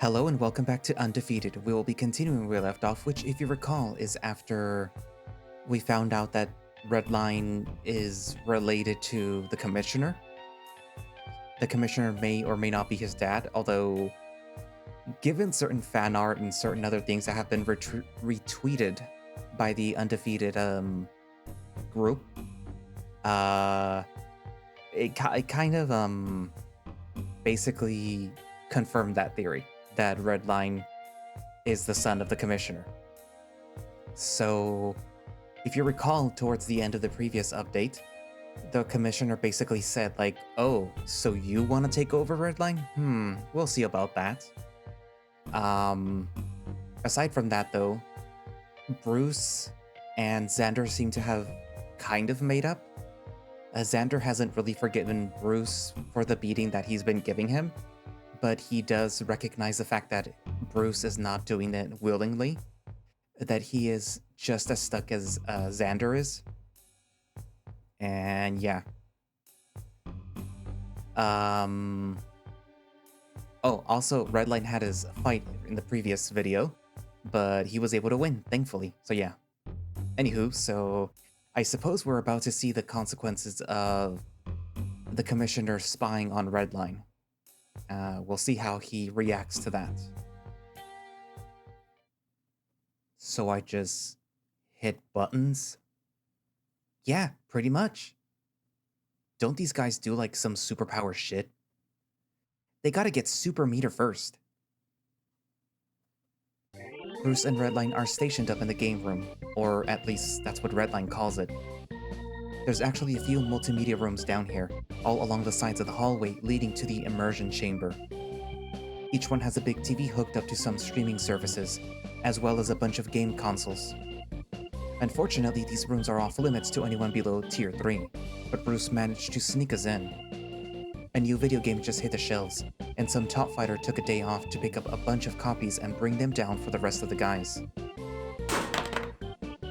Hello and welcome back to Undefeated. We will be continuing where we left off, which, if you recall, is after we found out that Redline is related to the Commissioner. The Commissioner may or may not be his dad, although given certain fan art and certain other things that have been retweeted by the Undefeated group, it kind of basically confirmed that theory that Redline is the son of the Commissioner. So, if you recall, towards the end of the previous update, the Commissioner basically said, like, oh, so you want to take over Redline? We'll see about that. Aside from that, though, Bruce and Xander seem to have kind of made up. Xander hasn't really forgiven Bruce for the beating that he's been giving him, but he does recognize the fact that Bruce is not doing it willingly, that he is just as stuck as Xander is. And yeah. Oh, also, Redline had his fight in the previous video, but he was able to win, thankfully. So yeah. Anywho, so I suppose we're about to see the consequences of the Commissioner spying on Redline. We'll see how he reacts to that. So I just hit buttons? Yeah, pretty much. Don't these guys do like some superpower shit? They gotta get super meter first. Bruce and Redline are stationed up in the game room, or at least that's what Redline calls it. There's actually a few multimedia rooms down here, all along the sides of the hallway leading to the immersion chamber. Each one has a big TV hooked up to some streaming services, as well as a bunch of game consoles. Unfortunately, these rooms are off limits to anyone below Tier 3, but Bruce managed to sneak us in. A new video game just hit the shelves, and some top fighter took a day off to pick up a bunch of copies and bring them down for the rest of the guys.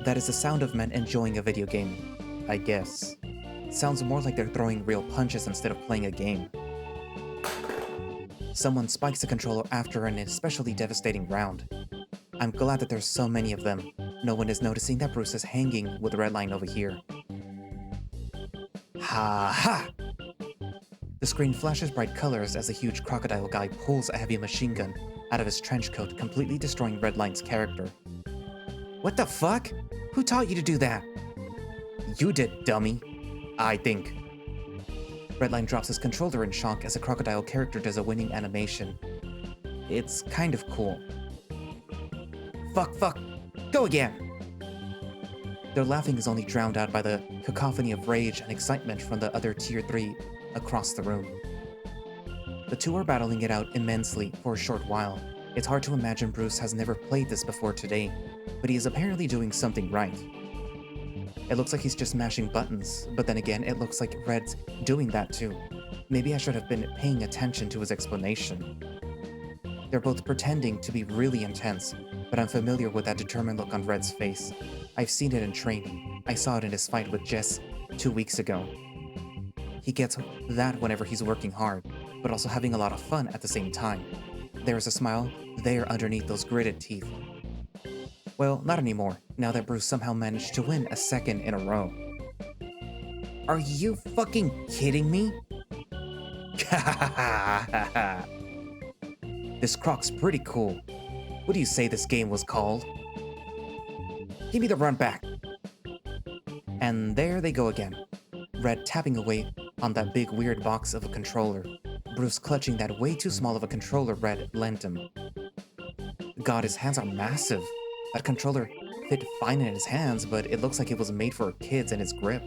That is the sound of men enjoying a video game, I guess. Sounds more like they're throwing real punches instead of playing a game. Someone spikes the controller after an especially devastating round. I'm glad that there's so many of them. No one is noticing that Bruce is hanging with Redline over here. Ha ha! The screen flashes bright colors as a huge crocodile guy pulls a heavy machine gun out of his trench coat, completely destroying Redline's character. What the fuck? Who taught you to do that? You did, dummy. I think. Redline drops his controller in shock as a crocodile character does a winning animation. It's kind of cool. Fuck, fuck, go again! Their laughing is only drowned out by the cacophony of rage and excitement from the other Tier 3 across the room. The two are battling it out immensely for a short while. It's hard to imagine Bruce has never played this before today, but he is apparently doing something right. It looks like he's just mashing buttons, but then again, it looks like Red's doing that too. Maybe I should have been paying attention to his explanation. They're both pretending to be really intense, but I'm familiar with that determined look on Red's face. I've seen it in training. I saw it in his fight with Jess 2 weeks ago. He gets that whenever he's working hard, but also having a lot of fun at the same time. There is a smile there underneath those gritted teeth. Well, not anymore, now that Bruce somehow managed to win a second in a row. Are you fucking kidding me? This croc's pretty cool. What do you say this game was called? Give me the run back. And there they go again. Red tapping away on that big weird box of a controller. Bruce clutching that way too small of a controller Red lent him. God, his hands are massive. That controller fit fine in his hands, but it looks like it was made for kids in his grip.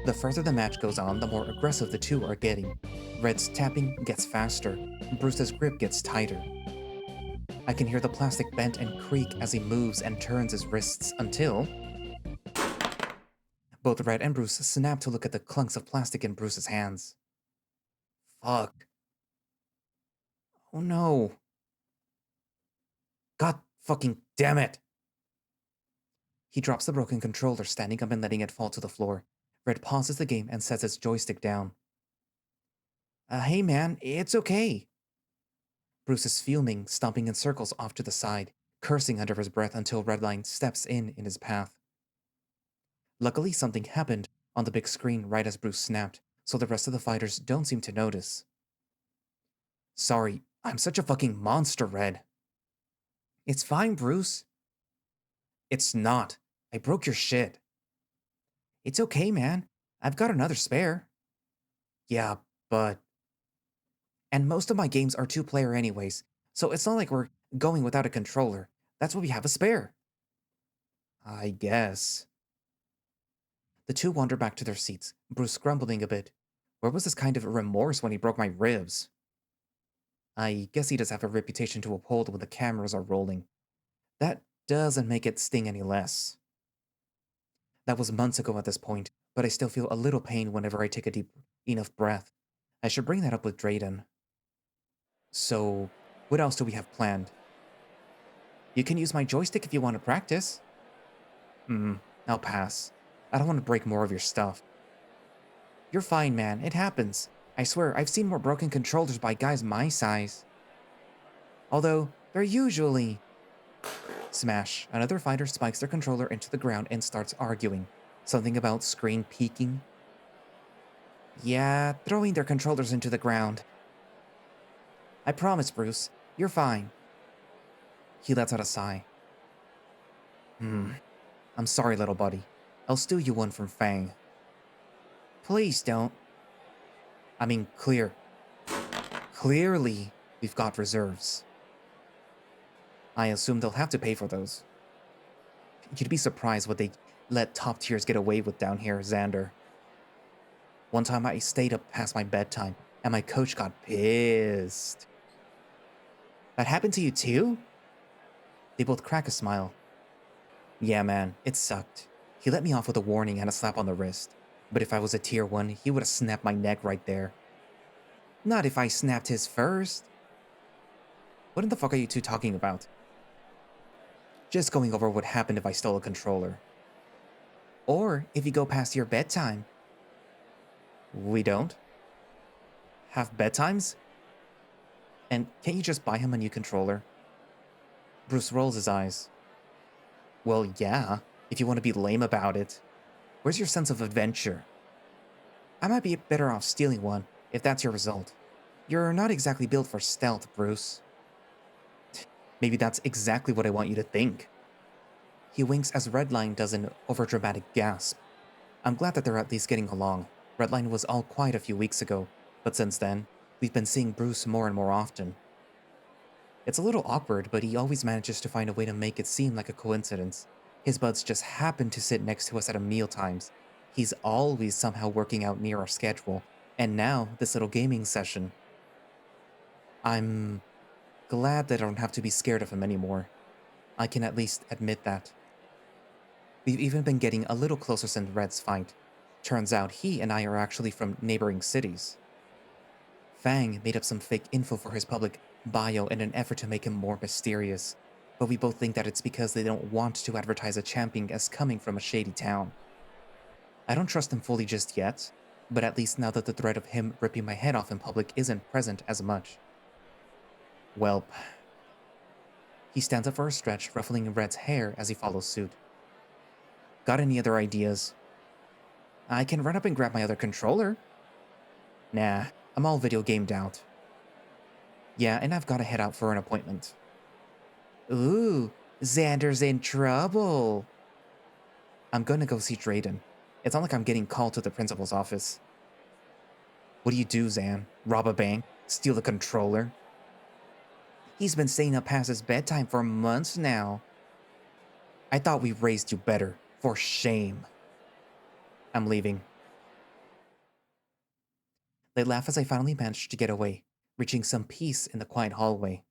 The further the match goes on, the more aggressive the two are getting. Red's tapping gets faster, Bruce's grip gets tighter. I can hear the plastic bend and creak as he moves and turns his wrists until... Both Red and Bruce snap to look at the clunks of plastic in Bruce's hands. Fuck. Oh no. God fucking damn it! He drops the broken controller, standing up and letting it fall to the floor. Red pauses the game and sets his joystick down. Hey man, it's okay. Bruce is fuming, stomping in circles off to the side, cursing under his breath until Redline steps in his path. Luckily, something happened on the big screen right as Bruce snapped, so the rest of the fighters don't seem to notice. Sorry, I'm such a fucking monster, Red. It's fine, Bruce. It's not. I broke your shit. It's okay, man. I've got another spare. Yeah, but... And most of my games are two-player anyways, so it's not like we're going without a controller. That's why we have a spare. I guess. The two wander back to their seats, Bruce grumbling a bit. Where was this kind of remorse when he broke my ribs? I guess he does have a reputation to uphold when the cameras are rolling. That doesn't make it sting any less. That was months ago at this point, but I still feel a little pain whenever I take a deep enough breath. I should bring that up with Drayden. So, what else do we have planned? You can use my joystick if you want to practice. I'll pass. I don't want to break more of your stuff. You're fine, man. It happens. I swear, I've seen more broken controllers by guys my size. Although, they're usually... Smash. Another fighter spikes their controller into the ground and starts arguing. Something about screen peaking. Yeah, throwing their controllers into the ground. I promise, Bruce. You're fine. He lets out a sigh. I'm sorry, little buddy. I'll steal you one from Fang. Please don't. I mean, clearly, we've got reserves. I assume they'll have to pay for those. You'd be surprised what they let top tiers get away with down here, Xander. One time I stayed up past my bedtime, and my coach got pissed. That happened to you too? They both crack a smile. Yeah, man, it sucked. He let me off with a warning and a slap on the wrist. But if I was a tier 1, he would have snapped my neck right there. Not if I snapped his first. What in the fuck are you two talking about? Just going over what happened if I stole a controller. Or if you go past your bedtime. We don't? Have bedtimes? And can't you just buy him a new controller? Bruce rolls his eyes. Well, yeah, if you want to be lame about it. Where's your sense of adventure? I might be better off stealing one, if that's your result. You're not exactly built for stealth, Bruce. Maybe that's exactly what I want you to think. He winks as Redline does an overdramatic gasp. I'm glad that they're at least getting along. Redline was all quiet a few weeks ago, but since then, we've been seeing Bruce more and more often. It's a little awkward, but he always manages to find a way to make it seem like a coincidence. His buds just happen to sit next to us at meal times. He's always somehow working out near our schedule, and now this little gaming session. I'm glad that I don't have to be scared of him anymore. I can at least admit that. We've even been getting a little closer since Red's fight. Turns out he and I are actually from neighboring cities. Fang made up some fake info for his public bio in an effort to make him more mysterious, but we both think that it's because they don't want to advertise a champion as coming from a shady town. I don't trust him fully just yet, but at least now that the threat of him ripping my head off in public isn't present as much. Welp. He stands up for a stretch, ruffling Red's hair as he follows suit. Got any other ideas? I can run up and grab my other controller. Nah, I'm all video gamed out. Yeah, and I've got to head out for an appointment. Ooh, Xander's in trouble. I'm gonna go see Drayden. It's not like I'm getting called to the principal's office. What do you do, Xan? Rob a bank? Steal the controller? He's been staying up past his bedtime for months now. I thought we raised you better. For shame. I'm leaving. They laugh as I finally manage to get away, reaching some peace in the quiet hallway.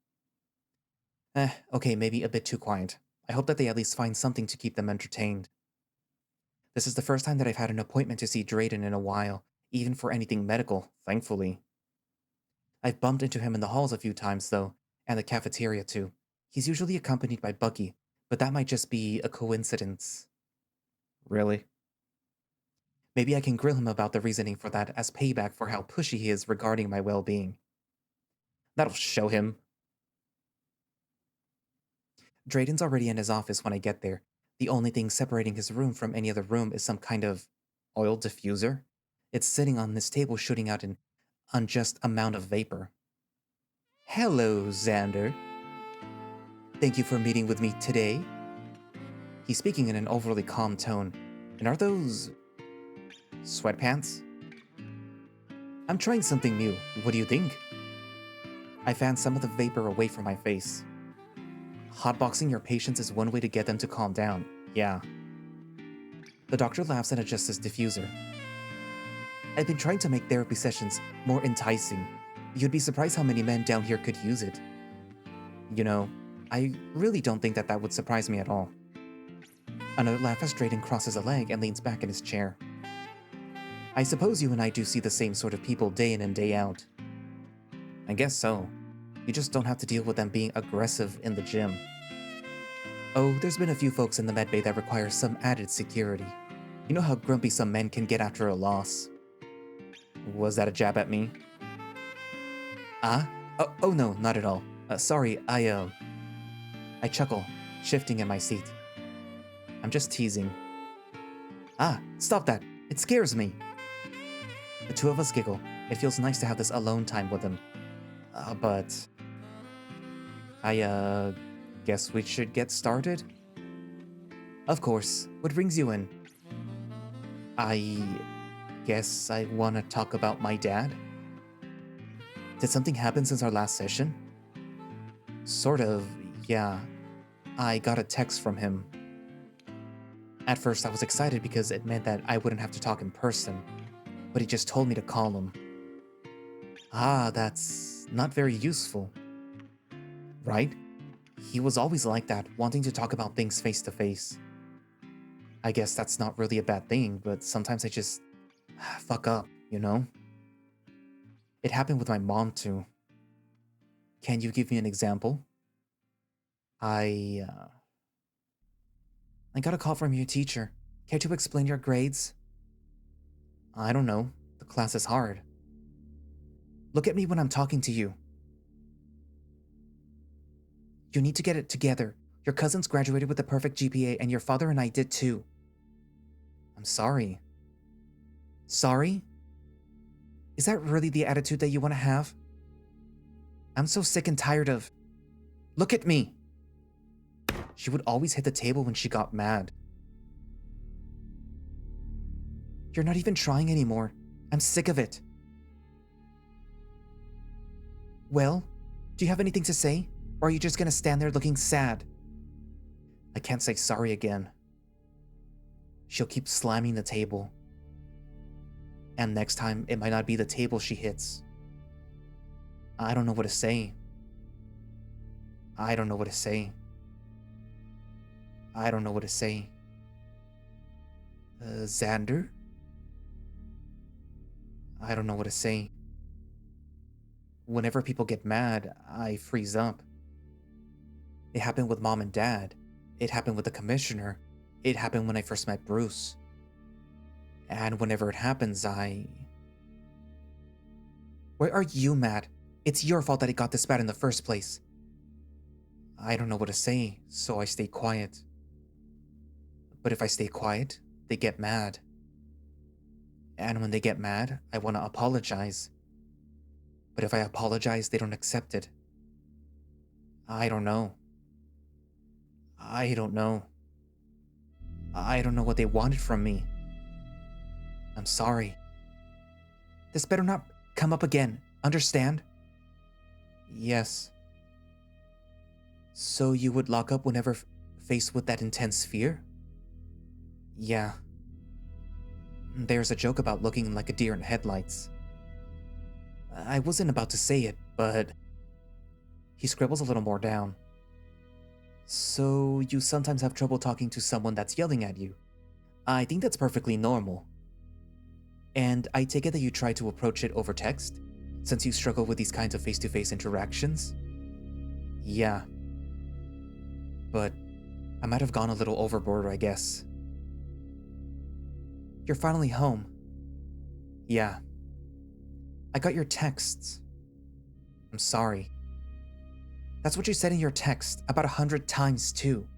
Okay, maybe a bit too quiet. I hope that they at least find something to keep them entertained. This is the first time that I've had an appointment to see Drayden in a while, even for anything medical, thankfully. I've bumped into him in the halls a few times, though, and the cafeteria too. He's usually accompanied by Bucky, but that might just be a coincidence. Really? Maybe I can grill him about the reasoning for that as payback for how pushy he is regarding my well-being. That'll show him. Drayden's already in his office when I get there. The only thing separating his room from any other room is some kind of oil diffuser. It's sitting on this table shooting out an unjust amount of vapor. Hello, Xander. Thank you for meeting with me today. He's speaking in an overly calm tone. And are those sweatpants? I'm trying something new. What do you think? I fan some of the vapor away from my face. Hotboxing your patients is one way to get them to calm down. Yeah. The doctor laughs and adjusts his diffuser. I've been trying to make therapy sessions more enticing. You'd be surprised how many men down here could use it. You know, I really don't think that would surprise me at all. Another laugh as Drayden crosses a leg and leans back in his chair. I suppose you and I do see the same sort of people day in and day out. I guess so. You just don't have to deal with them being aggressive in the gym. Oh, there's been a few folks in the medbay that require some added security. You know how grumpy some men can get after a loss. Was that a jab at me? Oh no, not at all. Sorry, I chuckle, shifting in my seat. I'm just teasing. Stop that. It scares me. The two of us giggle. It feels nice to have this alone time with him. But I guess we should get started? Of course. What brings you in? I guess I want to talk about my dad. Did something happen since our last session? Sort of, yeah. I got a text from him. At first I was excited because it meant that I wouldn't have to talk in person, but he just told me to call him. That's not very useful. Right? He was always like that, wanting to talk about things face to face. I guess that's not really a bad thing, but sometimes I just fuck up, you know? It happened with my mom too. Can you give me an example? I got a call from your teacher. Care to explain your grades? I don't know. The class is hard. Look at me when I'm talking to you. You need to get it together. Your cousins graduated with a perfect GPA and your father and I did too. I'm sorry. Sorry? Is that really the attitude that you want to have? I'm so sick and tired of... Look at me! She would always hit the table when she got mad. You're not even trying anymore. I'm sick of it. Well, do you have anything to say? Or are you just gonna stand there looking sad? I can't say sorry again. She'll keep slamming the table. And next time, it might not be the table she hits. I don't know what to say. I don't know what to say. I don't know what to say. Xander? I don't know what to say. Whenever people get mad, I freeze up. It happened with Mom and Dad. It happened with the commissioner. It happened when I first met Bruce. And whenever it happens, Why are you mad? It's your fault that it got this bad in the first place. I don't know what to say, so I stay quiet. But if I stay quiet, they get mad. And when they get mad, I want to apologize. But if I apologize, they don't accept it. I don't know. I don't know. I don't know what they wanted from me. I'm sorry. This better not come up again, understand? Yes. So you would lock up whenever faced with that intense fear? Yeah. There's a joke about looking like a deer in headlights. I wasn't about to say it, but... He scribbles a little more down. So you sometimes have trouble talking to someone that's yelling at you. I think that's perfectly normal. And I take it that you try to approach it over text, since you struggle with these kinds of face-to-face interactions? Yeah. But I might have gone a little overboard, I guess. You're finally home. Yeah. I got your texts. I'm sorry. That's what you said in your text, about 100 times too.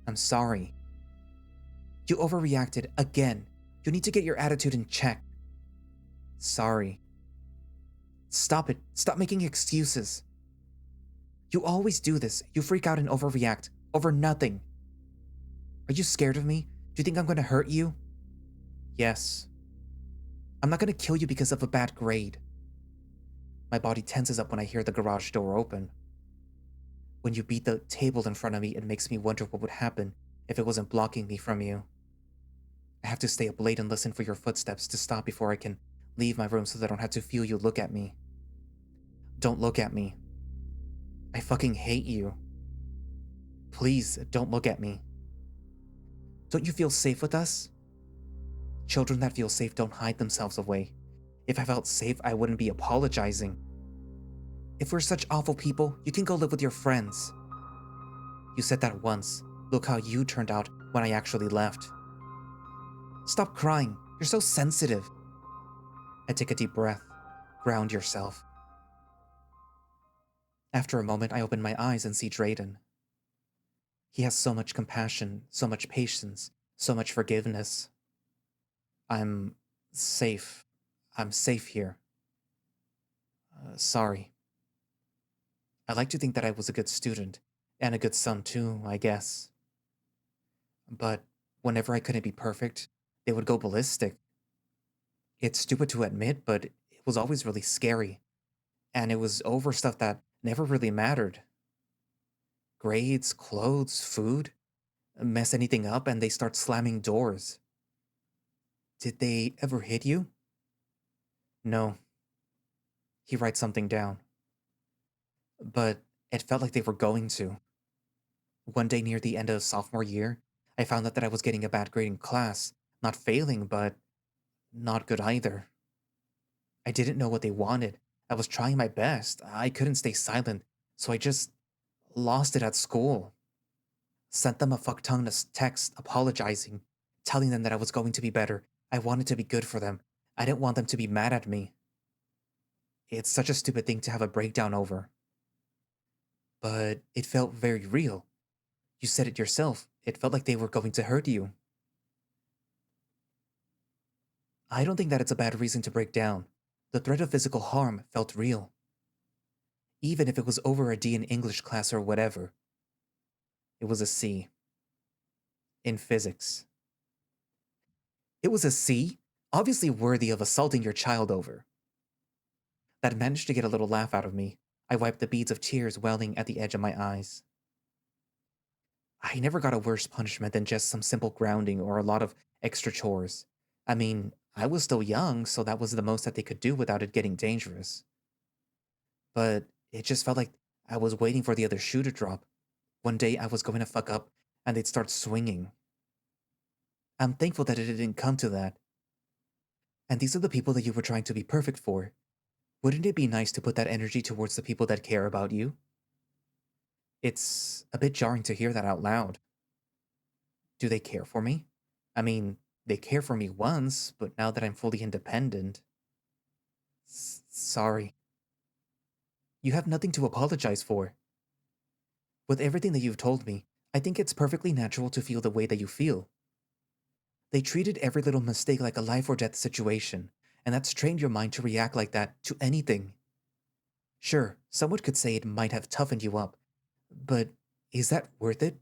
I'm sorry. You overreacted again. You need to get your attitude in check. Sorry. Stop it. Stop making excuses. You always do this. You freak out and overreact over nothing. Are you scared of me? Do you think I'm going to hurt you? Yes. I'm not going to kill you because of a bad grade. My body tenses up when I hear the garage door open. When you beat the table in front of me, it makes me wonder what would happen if it wasn't blocking me from you. I have to stay up late and listen for your footsteps to stop before I can leave my room so that I don't have to feel you look at me. Don't look at me. I fucking hate you. Please, don't look at me. Don't you feel safe with us? Children that feel safe don't hide themselves away. If I felt safe, I wouldn't be apologizing. If we're such awful people, you can go live with your friends. You said that once. Look how you turned out when I actually left. Stop crying. You're so sensitive. I take a deep breath. Ground yourself. After a moment, I open my eyes and see Drayden. He has so much compassion, so much patience, so much forgiveness. I'm safe. I'm safe here. Sorry. I like to think that I was a good student, and a good son too, I guess. But whenever I couldn't be perfect, they would go ballistic. It's stupid to admit, but it was always really scary. And it was over stuff that never really mattered. Grades, clothes, food. Mess anything up and they start slamming doors. Did they ever hit you? No. He writes something down. But it felt like they were going to. One day near the end of sophomore year, I found out that I was getting a bad grade in class. Not failing, but not good either. I didn't know what they wanted. I was trying my best. I couldn't stay silent, so I just lost it at school. Sent them a fuck-ton text apologizing, telling them that I was going to be better. I wanted to be good for them. I didn't want them to be mad at me. It's such a stupid thing to have a breakdown over. But it felt very real. You said it yourself. It felt like they were going to hurt you. I don't think that it's a bad reason to break down. The threat of physical harm felt real. Even if it was over a D in English class or whatever. It was a C. In physics. It was a C? Obviously worthy of assaulting your child over. That managed to get a little laugh out of me. I wiped the beads of tears welling at the edge of my eyes. I never got a worse punishment than just some simple grounding or a lot of extra chores. I mean, I was still young, so that was the most that they could do without it getting dangerous. But it just felt like I was waiting for the other shoe to drop. One day I was going to fuck up, and they'd start swinging. I'm thankful that it didn't come to that. And these are the people that you were trying to be perfect for. Wouldn't it be nice to put that energy towards the people that care about you? It's a bit jarring to hear that out loud. Do they care for me? I mean, they care for me once, but now that I'm fully independent... Sorry. You have nothing to apologize for. With everything that you've told me, I think it's perfectly natural to feel the way that you feel. They treated every little mistake like a life or death situation, and that's trained your mind to react like that to anything. Sure, someone could say it might have toughened you up, but is that worth it?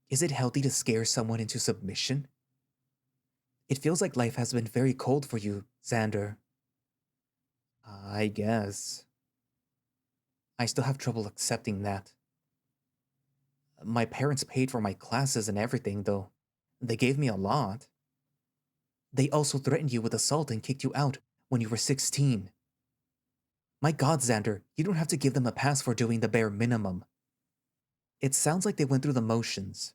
Is it healthy to scare someone into submission? It feels like life has been very cold for you, Xander. I guess. I still have trouble accepting that. My parents paid for my classes and everything, though. They gave me a lot. They also threatened you with assault and kicked you out when you were 16. My God, Xander, you don't have to give them a pass for doing the bare minimum. It sounds like they went through the motions.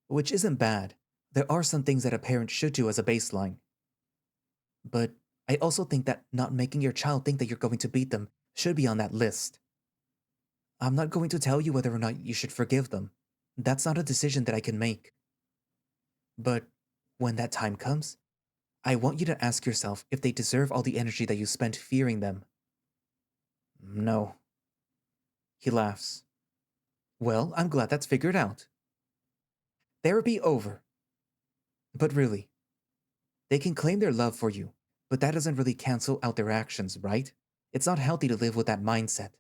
Which isn't bad. There are some things that a parent should do as a baseline. But I also think that not making your child think that you're going to beat them should be on that list. I'm not going to tell you whether or not you should forgive them. That's not a decision that I can make. But when that time comes, I want you to ask yourself if they deserve all the energy that you spent fearing them. No. He laughs. Well, I'm glad that's figured out. Therapy over. But really, they can claim their love for you, but that doesn't really cancel out their actions, right? It's not healthy to live with that mindset.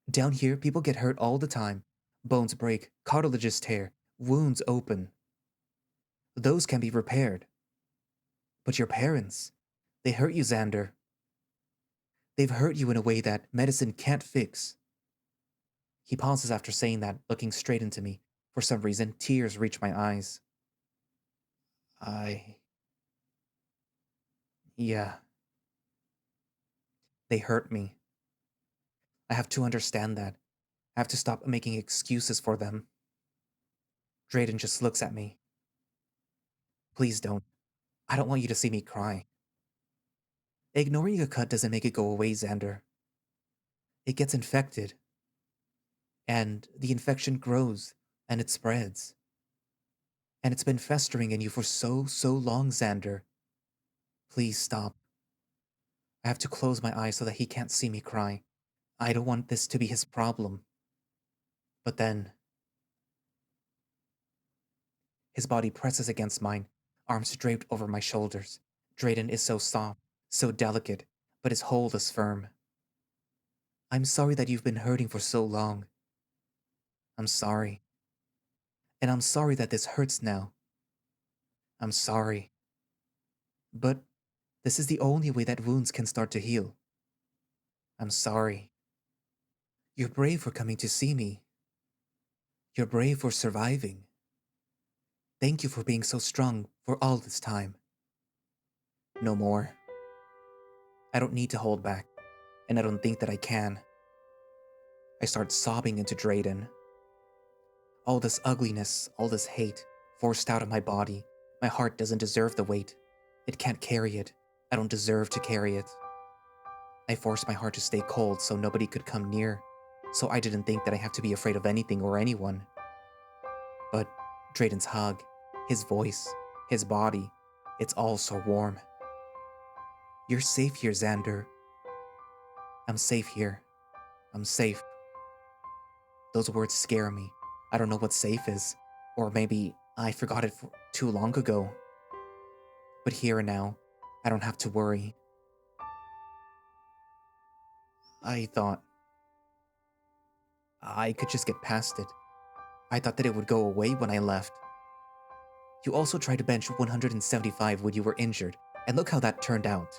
Down here, people get hurt all the time. Bones break, cartilages tear, wounds open. Those can be repaired. But your parents, they hurt you, Xander. They've hurt you in a way that medicine can't fix. He pauses after saying that, looking straight into me. For some reason, tears reach my eyes. Yeah. They hurt me. I have to understand that. I have to stop making excuses for them. Drayden just looks at me. Please don't. I don't want you to see me cry. Ignoring a cut doesn't make it go away, Xander. It gets infected. And the infection grows, and it spreads. And it's been festering in you for so long, Xander. Please stop. I have to close my eyes so that he can't see me cry. I don't want this to be his problem. But then... His body presses against mine, arms draped over my shoulders. Drayden is so soft, so delicate, but his hold is firm. I'm sorry that you've been hurting for so long. I'm sorry. And I'm sorry that this hurts now. I'm sorry. But this is the only way that wounds can start to heal. I'm sorry. You're brave for coming to see me. You're brave for surviving. Thank you for being so strong for all this time. No more. I don't need to hold back, and I don't think that I can. I start sobbing into Drayden. All this ugliness, all this hate, forced out of my body. My heart doesn't deserve the weight. It can't carry it. I don't deserve to carry it. I forced my heart to stay cold so nobody could come near, so I didn't think that I have to be afraid of anything or anyone. But Drayden's hug, his voice, his body, it's all so warm. You're safe here, Xander. I'm safe here. I'm safe. Those words scare me. I don't know what safe is, or maybe I forgot it too long ago. But here and now, I don't have to worry. I thought I could just get past it. I thought that it would go away when I left. You also tried to bench 175 when you were injured, and look how that turned out.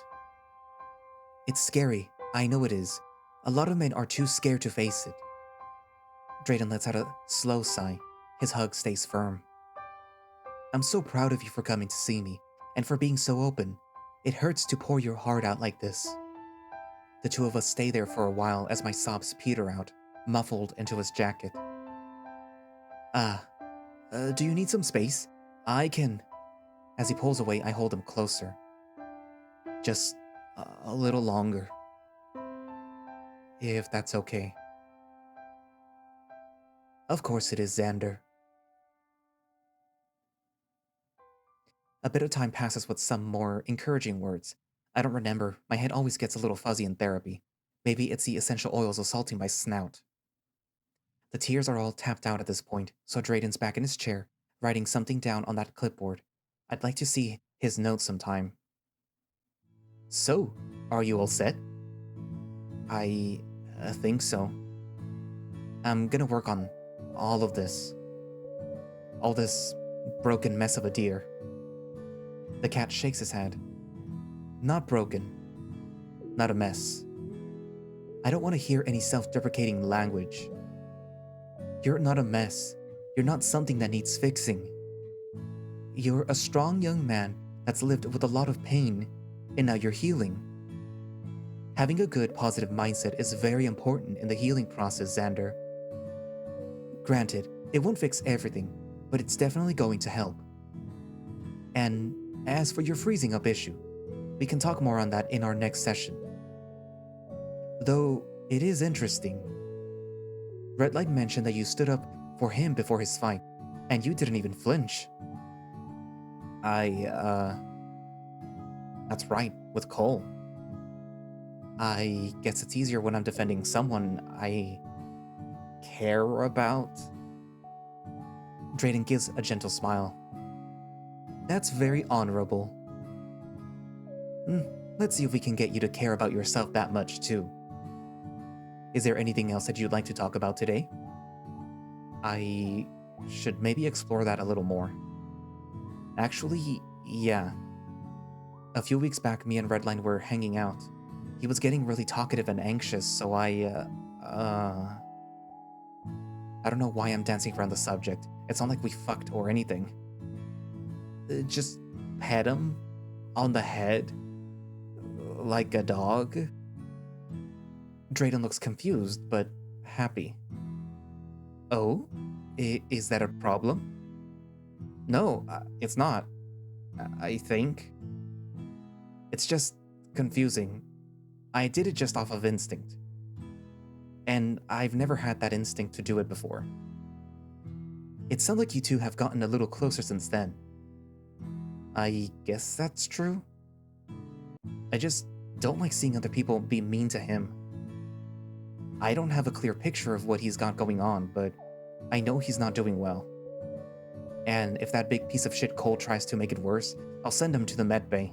It's scary, I know it is. A lot of men are too scared to face it. Drayden lets out a slow sigh. His hug stays firm. I'm so proud of you for coming to see me, and for being so open. It hurts to pour your heart out like this. The two of us stay there for a while as my sobs peter out, muffled into his jacket. Do you need some space? I can... As he pulls away, I hold him closer. Just a little longer. If that's okay. Of course it is, Xander. A bit of time passes with some more encouraging words. I don't remember. My head always gets a little fuzzy in therapy. Maybe it's the essential oils assaulting my snout. The tears are all tapped out at this point, so Drayden's back in his chair, writing something down on that clipboard. I'd like to see his notes sometime. So, are you all set? I think so. I'm gonna work on all of this. All this broken mess of a deer. The cat shakes his head. Not broken. Not a mess. I don't want to hear any self-deprecating language. You're not a mess. You're not something that needs fixing. You're a strong young man that's lived with a lot of pain, and now you're healing. Having a good, positive mindset is very important in the healing process, Xander. Granted, it won't fix everything, but it's definitely going to help. And as for your freezing up issue, we can talk more on that in our next session. Though, it is interesting. Redline mentioned that you stood up for him before his fight, and you didn't even flinch. That's right, with Cole. I guess it's easier when I'm defending someone I care about? Drayden gives a gentle smile. That's very honorable. Let's see if we can get you to care about yourself that much, too. Is there anything else that you'd like to talk about today? I should maybe explore that a little more. Actually, yeah. A few weeks back, me and Redline were hanging out. He was getting really talkative and anxious, so I don't know why I'm dancing around the subject. It's not like we fucked or anything. Just pet him on the head like a dog. Drayden looks confused, but happy. Oh? Is that a problem? No, it's not. I think. It's just confusing. I did it just off of instinct. And I've never had that instinct to do it before. It sounds like you two have gotten a little closer since then. I guess that's true. I just don't like seeing other people be mean to him. I don't have a clear picture of what he's got going on, but I know he's not doing well. And if that big piece of shit Cole tries to make it worse, I'll send him to the med bay.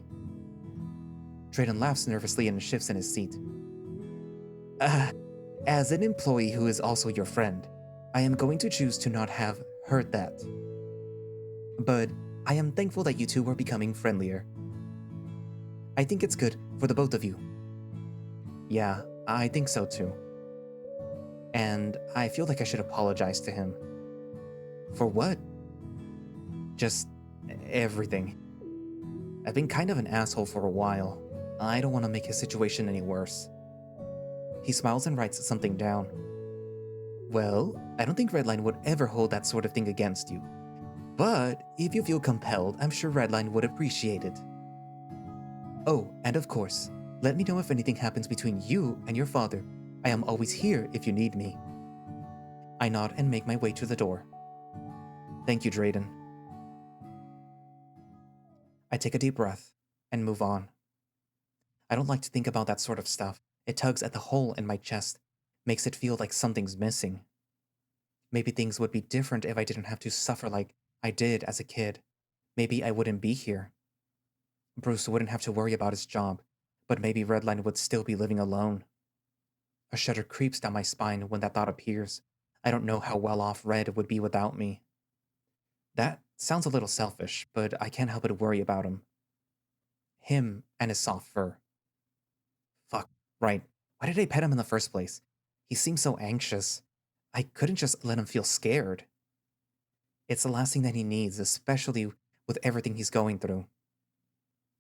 Drayden laughs nervously and shifts in his seat. As an employee who is also your friend, I am going to choose to not have heard that. But I am thankful that you two are becoming friendlier. I think it's good for the both of you. Yeah, I think so too. And I feel like I should apologize to him. For what? Just everything. I've been kind of an asshole for a while. I don't want to make his situation any worse. He smiles and writes something down. Well, I don't think Redline would ever hold that sort of thing against you. But if you feel compelled, I'm sure Redline would appreciate it. Oh, and of course, let me know if anything happens between you and your father. I am always here if you need me. I nod and make my way to the door. Thank you, Drayden. I take a deep breath and move on. I don't like to think about that sort of stuff. It tugs at the hole in my chest, makes it feel like something's missing. Maybe things would be different if I didn't have to suffer like I did as a kid. Maybe I wouldn't be here. Bruce wouldn't have to worry about his job, but maybe Redline would still be living alone. A shudder creeps down my spine when that thought appears. I don't know how well off Red would be without me. That sounds a little selfish, but I can't help but worry about him. Him and his soft fur. Fuck, right. Why did I pet him in the first place? He seems so anxious. I couldn't just let him feel scared. It's the last thing that he needs, especially with everything he's going through.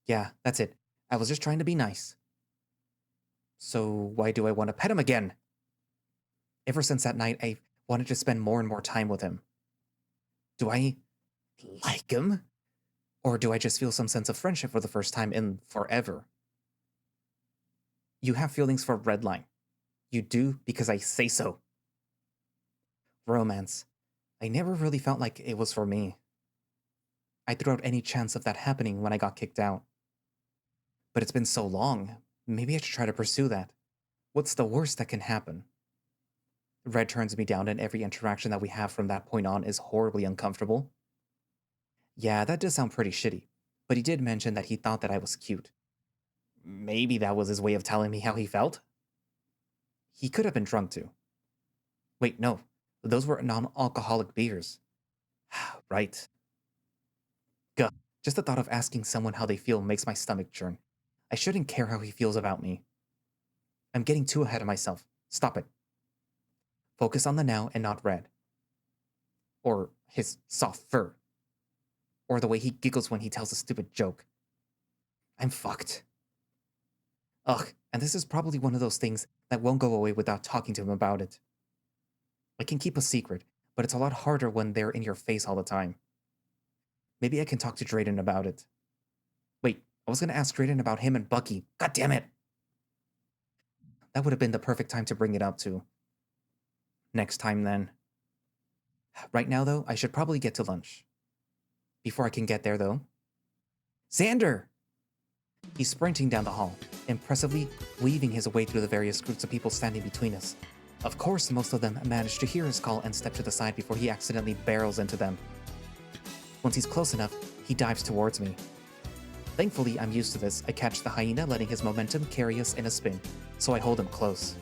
Yeah, that's it. I was just trying to be nice. So why do I want to pet him again? Ever since that night, I wanted to spend more and more time with him. Do I like him? Or do I just feel some sense of friendship for the first time in forever? You have feelings for Redline. You do because I say so. Romance. I never really felt like it was for me. I threw out any chance of that happening when I got kicked out. But it's been so long, maybe I should try to pursue that. What's the worst that can happen? Red turns me down and every interaction that we have from that point on is horribly uncomfortable. Yeah, that does sound pretty shitty, but he did mention that he thought that I was cute. Maybe that was his way of telling me how he felt? He could have been drunk too. Wait, no, those were non-alcoholic beers. Right. Gah, just the thought of asking someone how they feel makes my stomach churn. I shouldn't care how he feels about me. I'm getting too ahead of myself. Stop it. Focus on the now and not Red. Or his soft fur. Or the way he giggles when he tells a stupid joke. I'm fucked. Ugh, and this is probably one of those things that won't go away without talking to him about it. I can keep a secret, but it's a lot harder when they're in your face all the time. Maybe I can talk to Drayden about it. Wait, I was gonna ask Drayden about him and Bucky. God damn it! That would have been the perfect time to bring it up too. Next time then. Right now though, I should probably get to lunch. Before I can get there though. Xander! He's sprinting down the hall, impressively weaving his way through the various groups of people standing between us. Of course, most of them manage to hear his call and step to the side before he accidentally barrels into them. Once he's close enough, he dives towards me. Thankfully, I'm used to this. I catch the hyena letting his momentum carry us in a spin, so I hold him close.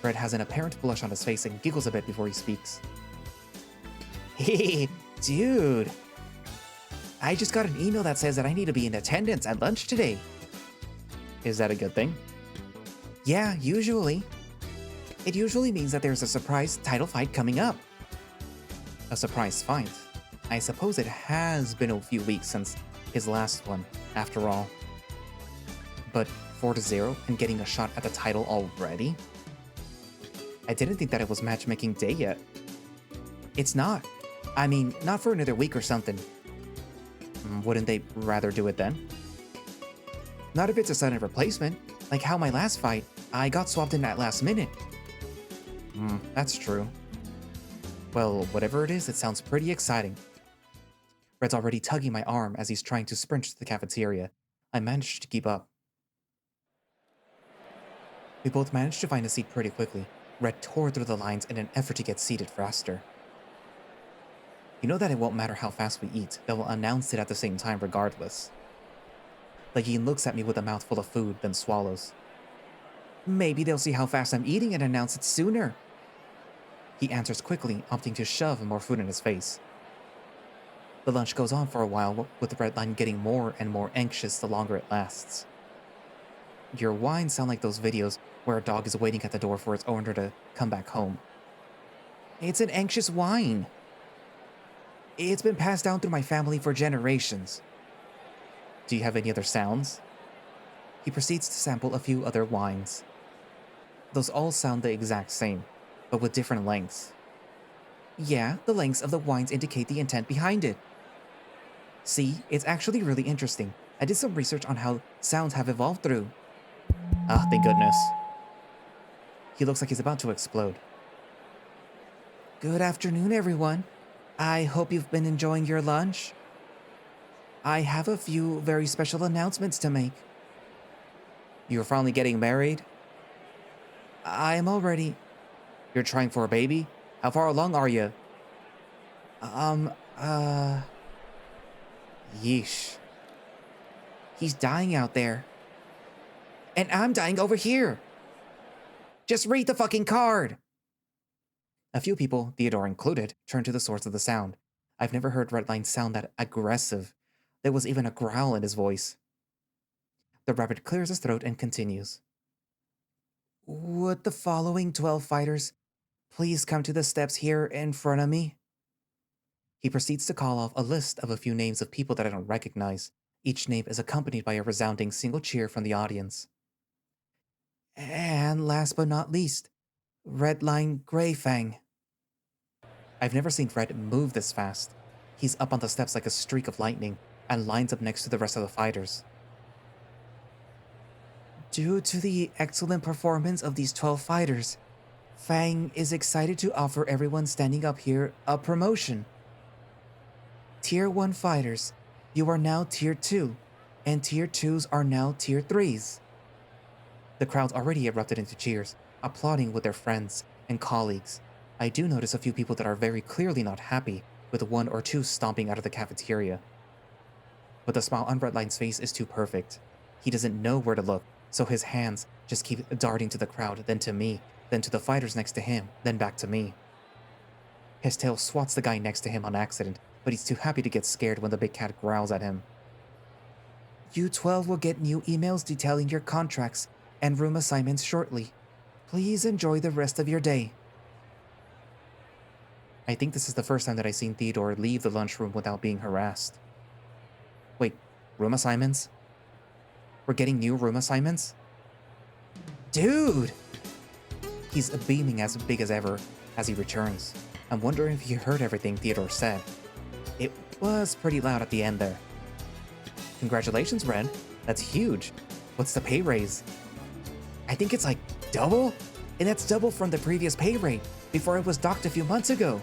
Red has an apparent blush on his face and giggles a bit before he speaks. Hey, dude. I just got an email that says that I need to be in attendance at lunch today. Is that a good thing? Yeah, usually. It usually means that there's a surprise title fight coming up. A surprise fight? I suppose it has been a few weeks since his last one, after all. But 4-0 and getting a shot at the title already? I didn't think that it was matchmaking day yet. It's not. I mean, not for another week or something. Wouldn't they rather do it then? Not if it's a sudden replacement, like how my last fight, I got swapped in at last minute. That's true. Well, whatever it is, it sounds pretty exciting. Red's already tugging my arm as he's trying to sprint to the cafeteria. I managed to keep up. We both managed to find a seat pretty quickly. Red tore through the lines in an effort to get seated faster. You know that it won't matter how fast we eat, they will announce it at the same time regardless. Yeen looks at me with a mouthful of food, then swallows. Maybe they'll see how fast I'm eating and announce it sooner. He answers quickly, opting to shove more food in his face. The lunch goes on for a while, with Redline getting more and more anxious the longer it lasts. Your whines sound like those videos where a dog is waiting at the door for its owner to come back home. It's an anxious whine. It's been passed down through my family for generations. Do you have any other sounds? He proceeds to sample a few other whines. Those all sound the exact same, but with different lengths. Yeah, the lengths of the whines indicate the intent behind it. See, it's actually really interesting. I did some research on how sounds have evolved through. Ah, thank goodness. He looks like he's about to explode. Good afternoon, everyone. I hope you've been enjoying your lunch. I have a few very special announcements to make. You're finally getting married? I am already... You're trying for a baby? How far along are you? Yeesh. He's dying out there. And I'm dying over here. Just read the fucking card. A few people, Theodore included, turned to the source of the sound. I've never heard Redline sound that aggressive. There was even a growl in his voice. The rabbit clears his throat and continues. Would the following 12 fighters please come to the steps here in front of me? He proceeds to call off a list of a few names of people that I don't recognize. Each name is accompanied by a resounding single cheer from the audience. And last but not least, Redline Greyfang. I've never seen Red move this fast. He's up on the steps like a streak of lightning and lines up next to the rest of the fighters. Due to the excellent performance of these 12 fighters, Fang is excited to offer everyone standing up here a promotion. Tier 1 fighters, you are now Tier 2, and Tier 2s are now Tier 3s. The crowd already erupted into cheers, applauding with their friends and colleagues. I do notice a few people that are very clearly not happy, with one or two stomping out of the cafeteria. But the smile on Redline's face is too perfect. He doesn't know where to look, so his hands just keep darting to the crowd, then to me, then to the fighters next to him, then back to me. His tail swats the guy next to him on accident, but he's too happy to get scared when the big cat growls at him. You 12 will get new emails detailing your contracts and room assignments shortly. Please enjoy the rest of your day. I think this is the first time that I've seen Theodore leave the lunchroom without being harassed. Wait, room assignments? We're getting new room assignments? Dude! He's beaming as big as ever as he returns. I'm wondering if he heard everything Theodore said. It was pretty loud at the end there. Congratulations, Red. That's huge. What's the pay raise? I think it's like double? And that's double from the previous pay rate before it was docked a few months ago.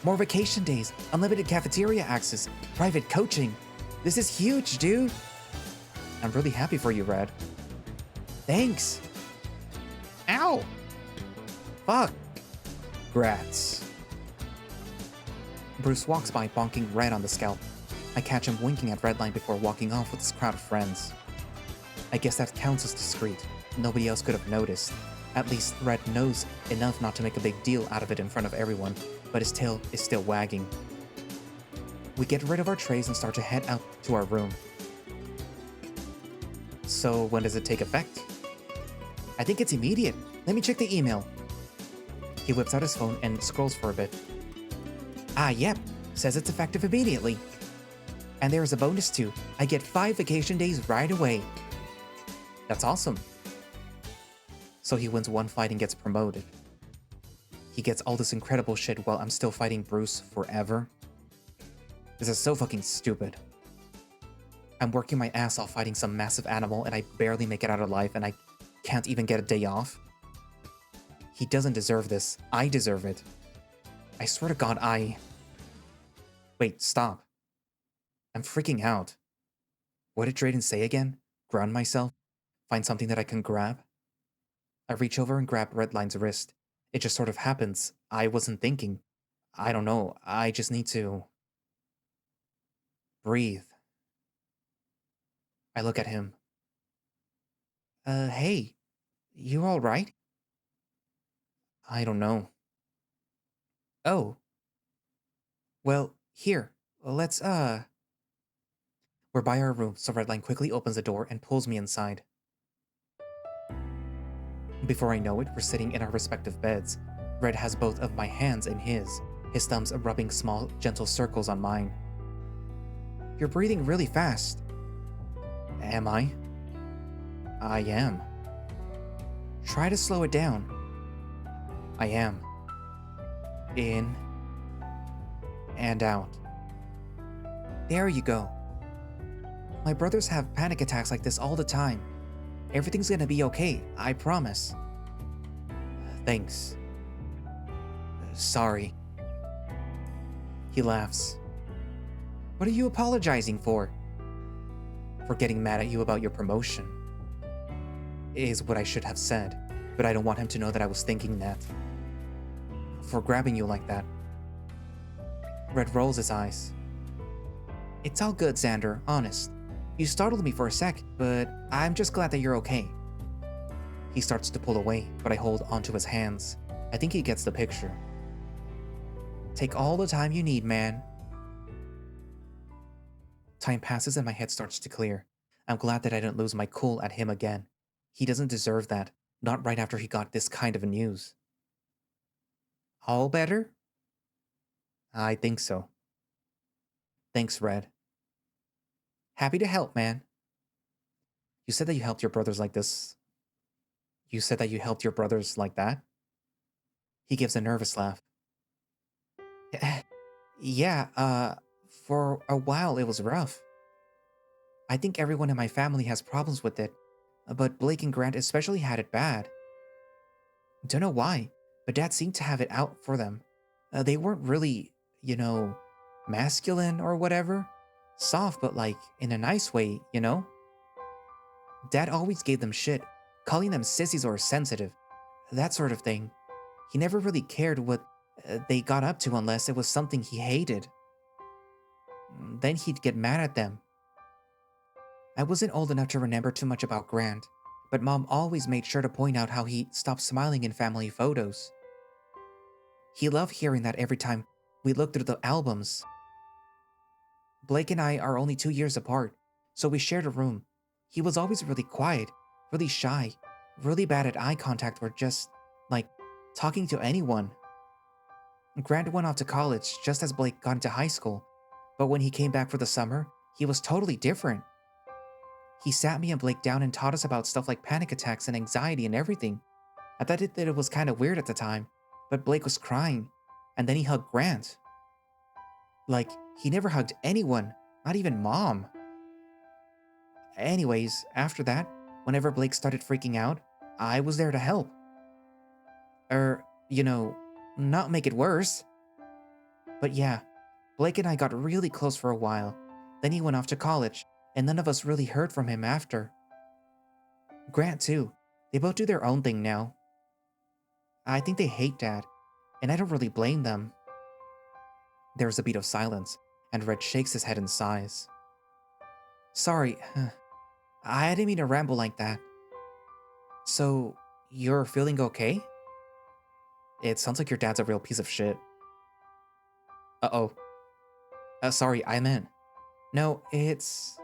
More vacation days, unlimited cafeteria access, private coaching. This is huge, dude. I'm really happy for you, Red. Thanks. Ow! Fuck! Grats. Bruce walks by, bonking Red on the scalp. I catch him winking at Redline before walking off with his crowd of friends. I guess that counts as discreet. Nobody else could have noticed. At least Red knows enough not to make a big deal out of it in front of everyone, but his tail is still wagging. We get rid of our trays and start to head out to our room. So when does it take effect? I think it's immediate. Let me check the email. He whips out his phone and scrolls for a bit. Ah, yep. Says it's effective immediately. And there is a bonus too. I get 5 vacation days right away. That's awesome. So he wins one fight and gets promoted. He gets all this incredible shit while I'm still fighting Bruce forever. This is so fucking stupid. I'm working my ass off fighting some massive animal and I barely make it out alive and I can't even get a day off. He doesn't deserve this. I deserve it. I swear to God, Wait, stop. I'm freaking out. What did Drayden say again? Ground myself? Find something that I can grab? I reach over and grab Redline's wrist. It just sort of happens. I wasn't thinking. I don't know. I just need to... breathe. I look at him. Hey. You alright? I don't know. Oh. Well, here. Let's, We're by our room, so Redline quickly opens the door and pulls me inside. Before I know it, we're sitting in our respective beds. Red has both of my hands in his thumbs rubbing small, gentle circles on mine. You're breathing really fast. Am I? I am. Try to slow it down. I am. In. And out. There you go. My brothers have panic attacks like this all the time. Everything's gonna be okay, I promise. Thanks. Sorry. He laughs. What are you apologizing for? For getting mad at you about your promotion. Is what I should have said, but I don't want him to know that I was thinking that. For grabbing you like that. Red rolls his eyes. It's all good, Xander, honest. You startled me for a sec, but I'm just glad that you're okay. He starts to pull away, but I hold onto his hands. I think he gets the picture. Take all the time you need, man. Time passes and my head starts to clear. I'm glad that I didn't lose my cool at him again. He doesn't deserve that, not right after he got this kind of news. All better? I think so. Thanks, Red. Happy to help, man. You said that you helped your brothers like this. You said that you helped your brothers like that? He gives a nervous laugh. Yeah, for a while it was rough. I think everyone in my family has problems with it, but Blake and Grant especially had it bad. Don't know why, but Dad seemed to have it out for them. They weren't really, masculine or whatever. Soft, but like, in a nice way, you know? Dad always gave them shit, calling them sissies or sensitive. That sort of thing. He never really cared what they got up to unless it was something he hated. Then he'd get mad at them. I wasn't old enough to remember too much about Grant, but Mom always made sure to point out how he stopped smiling in family photos. He loved hearing that every time we looked through the albums. Blake and I are only 2 years apart, so we shared a room. He was always really quiet, really shy, really bad at eye contact or just, talking to anyone. Grant went off to college just as Blake got into high school, but when he came back for the summer, he was totally different. He sat me and Blake down and taught us about stuff like panic attacks and anxiety and everything. I thought that it was kind of weird at the time, but Blake was crying, and then he hugged Grant. He never hugged anyone, not even Mom. Anyways, after that, whenever Blake started freaking out, I was there to help. Not make it worse. But yeah, Blake and I got really close for a while. Then he went off to college, and none of us really heard from him after. Grant too. They both do their own thing now. I think they hate Dad, and I don't really blame them. There is a beat of silence, and Red shakes his head and sighs. Sorry, I didn't mean to ramble like that. So, you're feeling okay? It sounds like your dad's a real piece of shit. Uh-oh. Sorry, I meant. No, it's...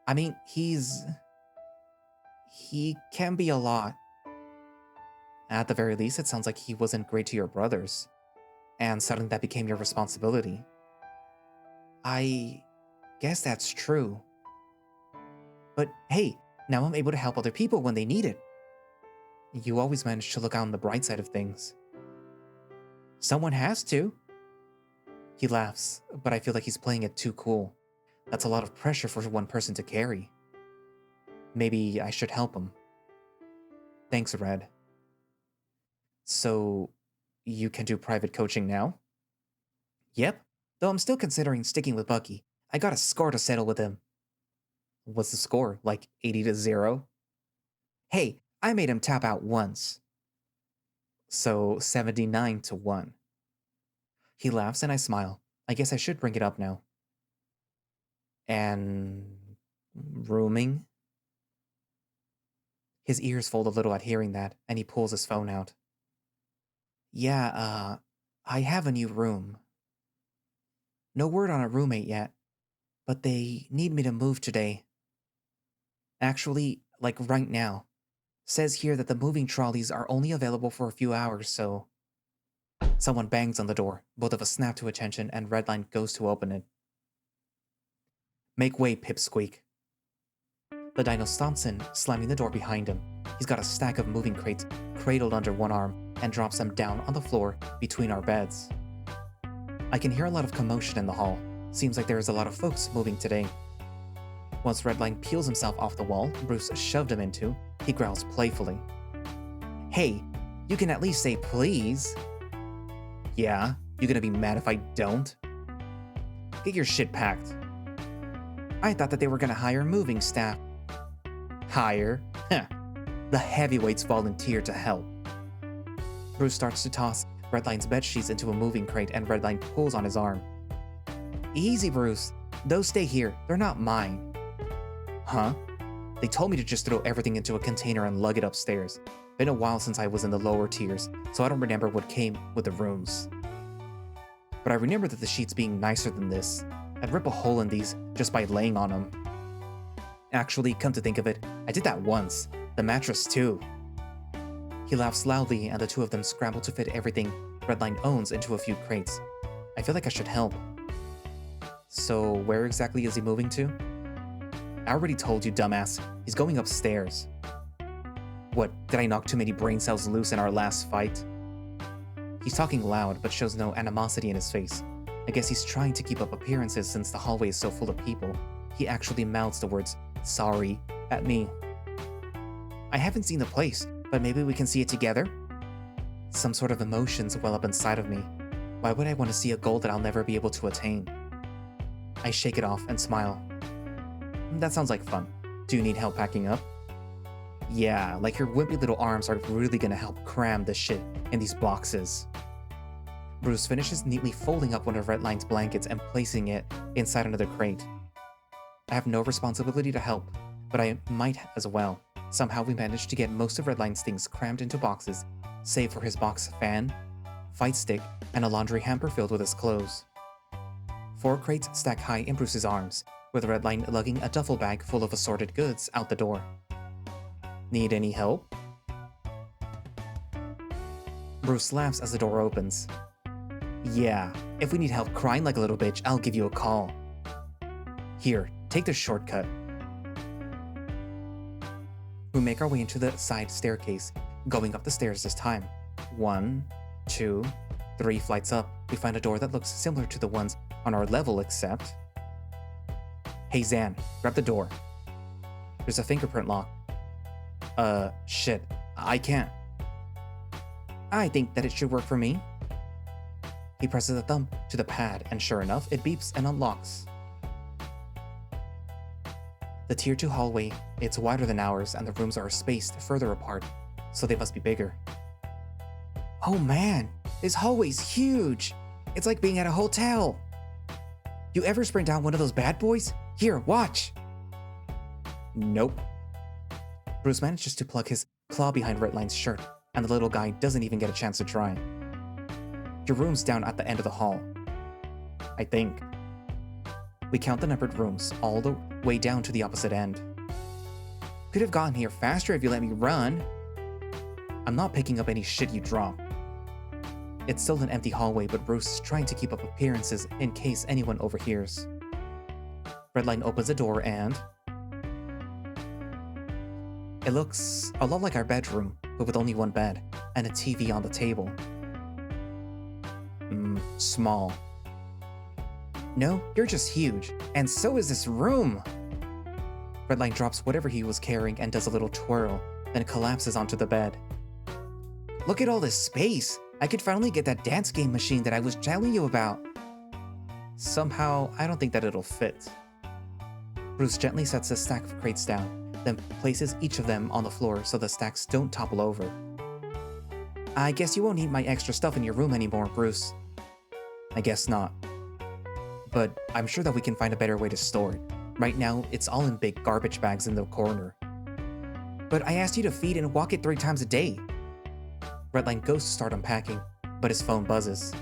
I mean, he can be a lot. At the very least, it sounds like he wasn't great to your brothers. And suddenly that became your responsibility. I guess that's true. But hey, now I'm able to help other people when they need it. You always manage to look on the bright side of things. Someone has to. He laughs, but I feel like he's playing it too cool. That's a lot of pressure for one person to carry. Maybe I should help him. Thanks, Red. So, you can do private coaching now? Yep, though I'm still considering sticking with Bucky. I got a score to settle with him. What's the score, like 80-0? Hey, I made him tap out once. So 79-1. He laughs and I smile. I guess I should bring it up now. And... rooming? His ears fold a little at hearing that, and he pulls his phone out. Yeah, I have a new room. No word on a roommate yet, but they need me to move today. Actually, like right now. Says here that the moving trolleys are only available for a few hours, so... Someone bangs on the door. Both of us snap to attention, and Redline goes to open it. Make way, Pipsqueak. The dino stomps in, slamming the door behind him. He's got a stack of moving crates cradled under one arm and drops them down on the floor between our beds. I can hear a lot of commotion in the hall. Seems like there is a lot of folks moving today. Once Redline peels himself off the wall Bruce shoved him into, he growls playfully. Hey, you can at least say please. Yeah, you gonna be mad if I don't? Get your shit packed. I thought that they were gonna hire moving staff. Hire? Heh. The heavyweights volunteer to help. Bruce starts to toss Redline's bedsheets into a moving crate and Redline pulls on his arm. Easy, Bruce. Those stay here. They're not mine. Huh? They told me to just throw everything into a container and lug it upstairs. Been a while since I was in the lower tiers, so I don't remember what came with the rooms. But I remember that the sheets being nicer than this. I'd rip a hole in these just by laying on them. Actually, come to think of it, I did that once. The mattress too. He laughs loudly and the two of them scramble to fit everything Redline owns into a few crates. I feel like I should help. So where exactly is he moving to? I already told you, dumbass. He's going upstairs. What, did I knock too many brain cells loose in our last fight? He's talking loud, but shows no animosity in his face. I guess he's trying to keep up appearances since the hallway is so full of people. He actually mouths the words, sorry, at me. I haven't seen the place, but maybe we can see it together? Some sort of emotions well up inside of me. Why would I want to see a goal that I'll never be able to attain? I shake it off and smile. That sounds like fun. Do you need help packing up? Yeah, like your wimpy little arms are really gonna help cram this shit in these boxes. Bruce finishes neatly folding up one of Redline's blankets and placing it inside another crate. I have no responsibility to help, but I might as well. Somehow we managed to get most of Redline's things crammed into boxes, save for his box fan, fight stick, and a laundry hamper filled with his clothes. 4 crates stack high in Bruce's arms, with Redline lugging a duffel bag full of assorted goods out the door. Need any help? Bruce laughs as the door opens. Yeah, if we need help crying like a little bitch, I'll give you a call. Here, take the shortcut. We make our way into the side staircase, going up the stairs this time. 1, 2, 3 flights up, we find a door that looks similar to the ones on our level except... Hey Zan, grab the door. There's a fingerprint lock. Shit, I can't. I think that it should work for me. He presses a thumb to the pad, and sure enough, it beeps and unlocks. The Tier 2 hallway, it's wider than ours, and the rooms are spaced further apart, so they must be bigger. Oh man, this hallway's huge. It's like being at a hotel. You ever sprint down one of those bad boys? Here, watch. Nope. Bruce manages to plug his claw behind Redline's shirt, and the little guy doesn't even get a chance to try. Your room's down at the end of the hall. I think. We count the numbered rooms all the way down to the opposite end. Could have gotten here faster if you let me run. I'm not picking up any shit you drop. It's still an empty hallway, but Bruce is trying to keep up appearances in case anyone overhears. Redline opens the door and... it looks a lot like our bedroom, but with only one bed, and a TV on the table. Small. No, you're just huge, and so is this room! Redline drops whatever he was carrying and does a little twirl, then collapses onto the bed. Look at all this space! I could finally get that dance game machine that I was telling you about. Somehow, I don't think that it'll fit. Bruce gently sets a stack of crates down, then places each of them on the floor so the stacks don't topple over. I guess you won't need my extra stuff in your room anymore, Bruce. I guess not. But I'm sure that we can find a better way to store it. Right now, it's all in big garbage bags in the corner. But I asked you to feed and walk it 3 times a day. Redline goes to start unpacking, but his phone buzzes.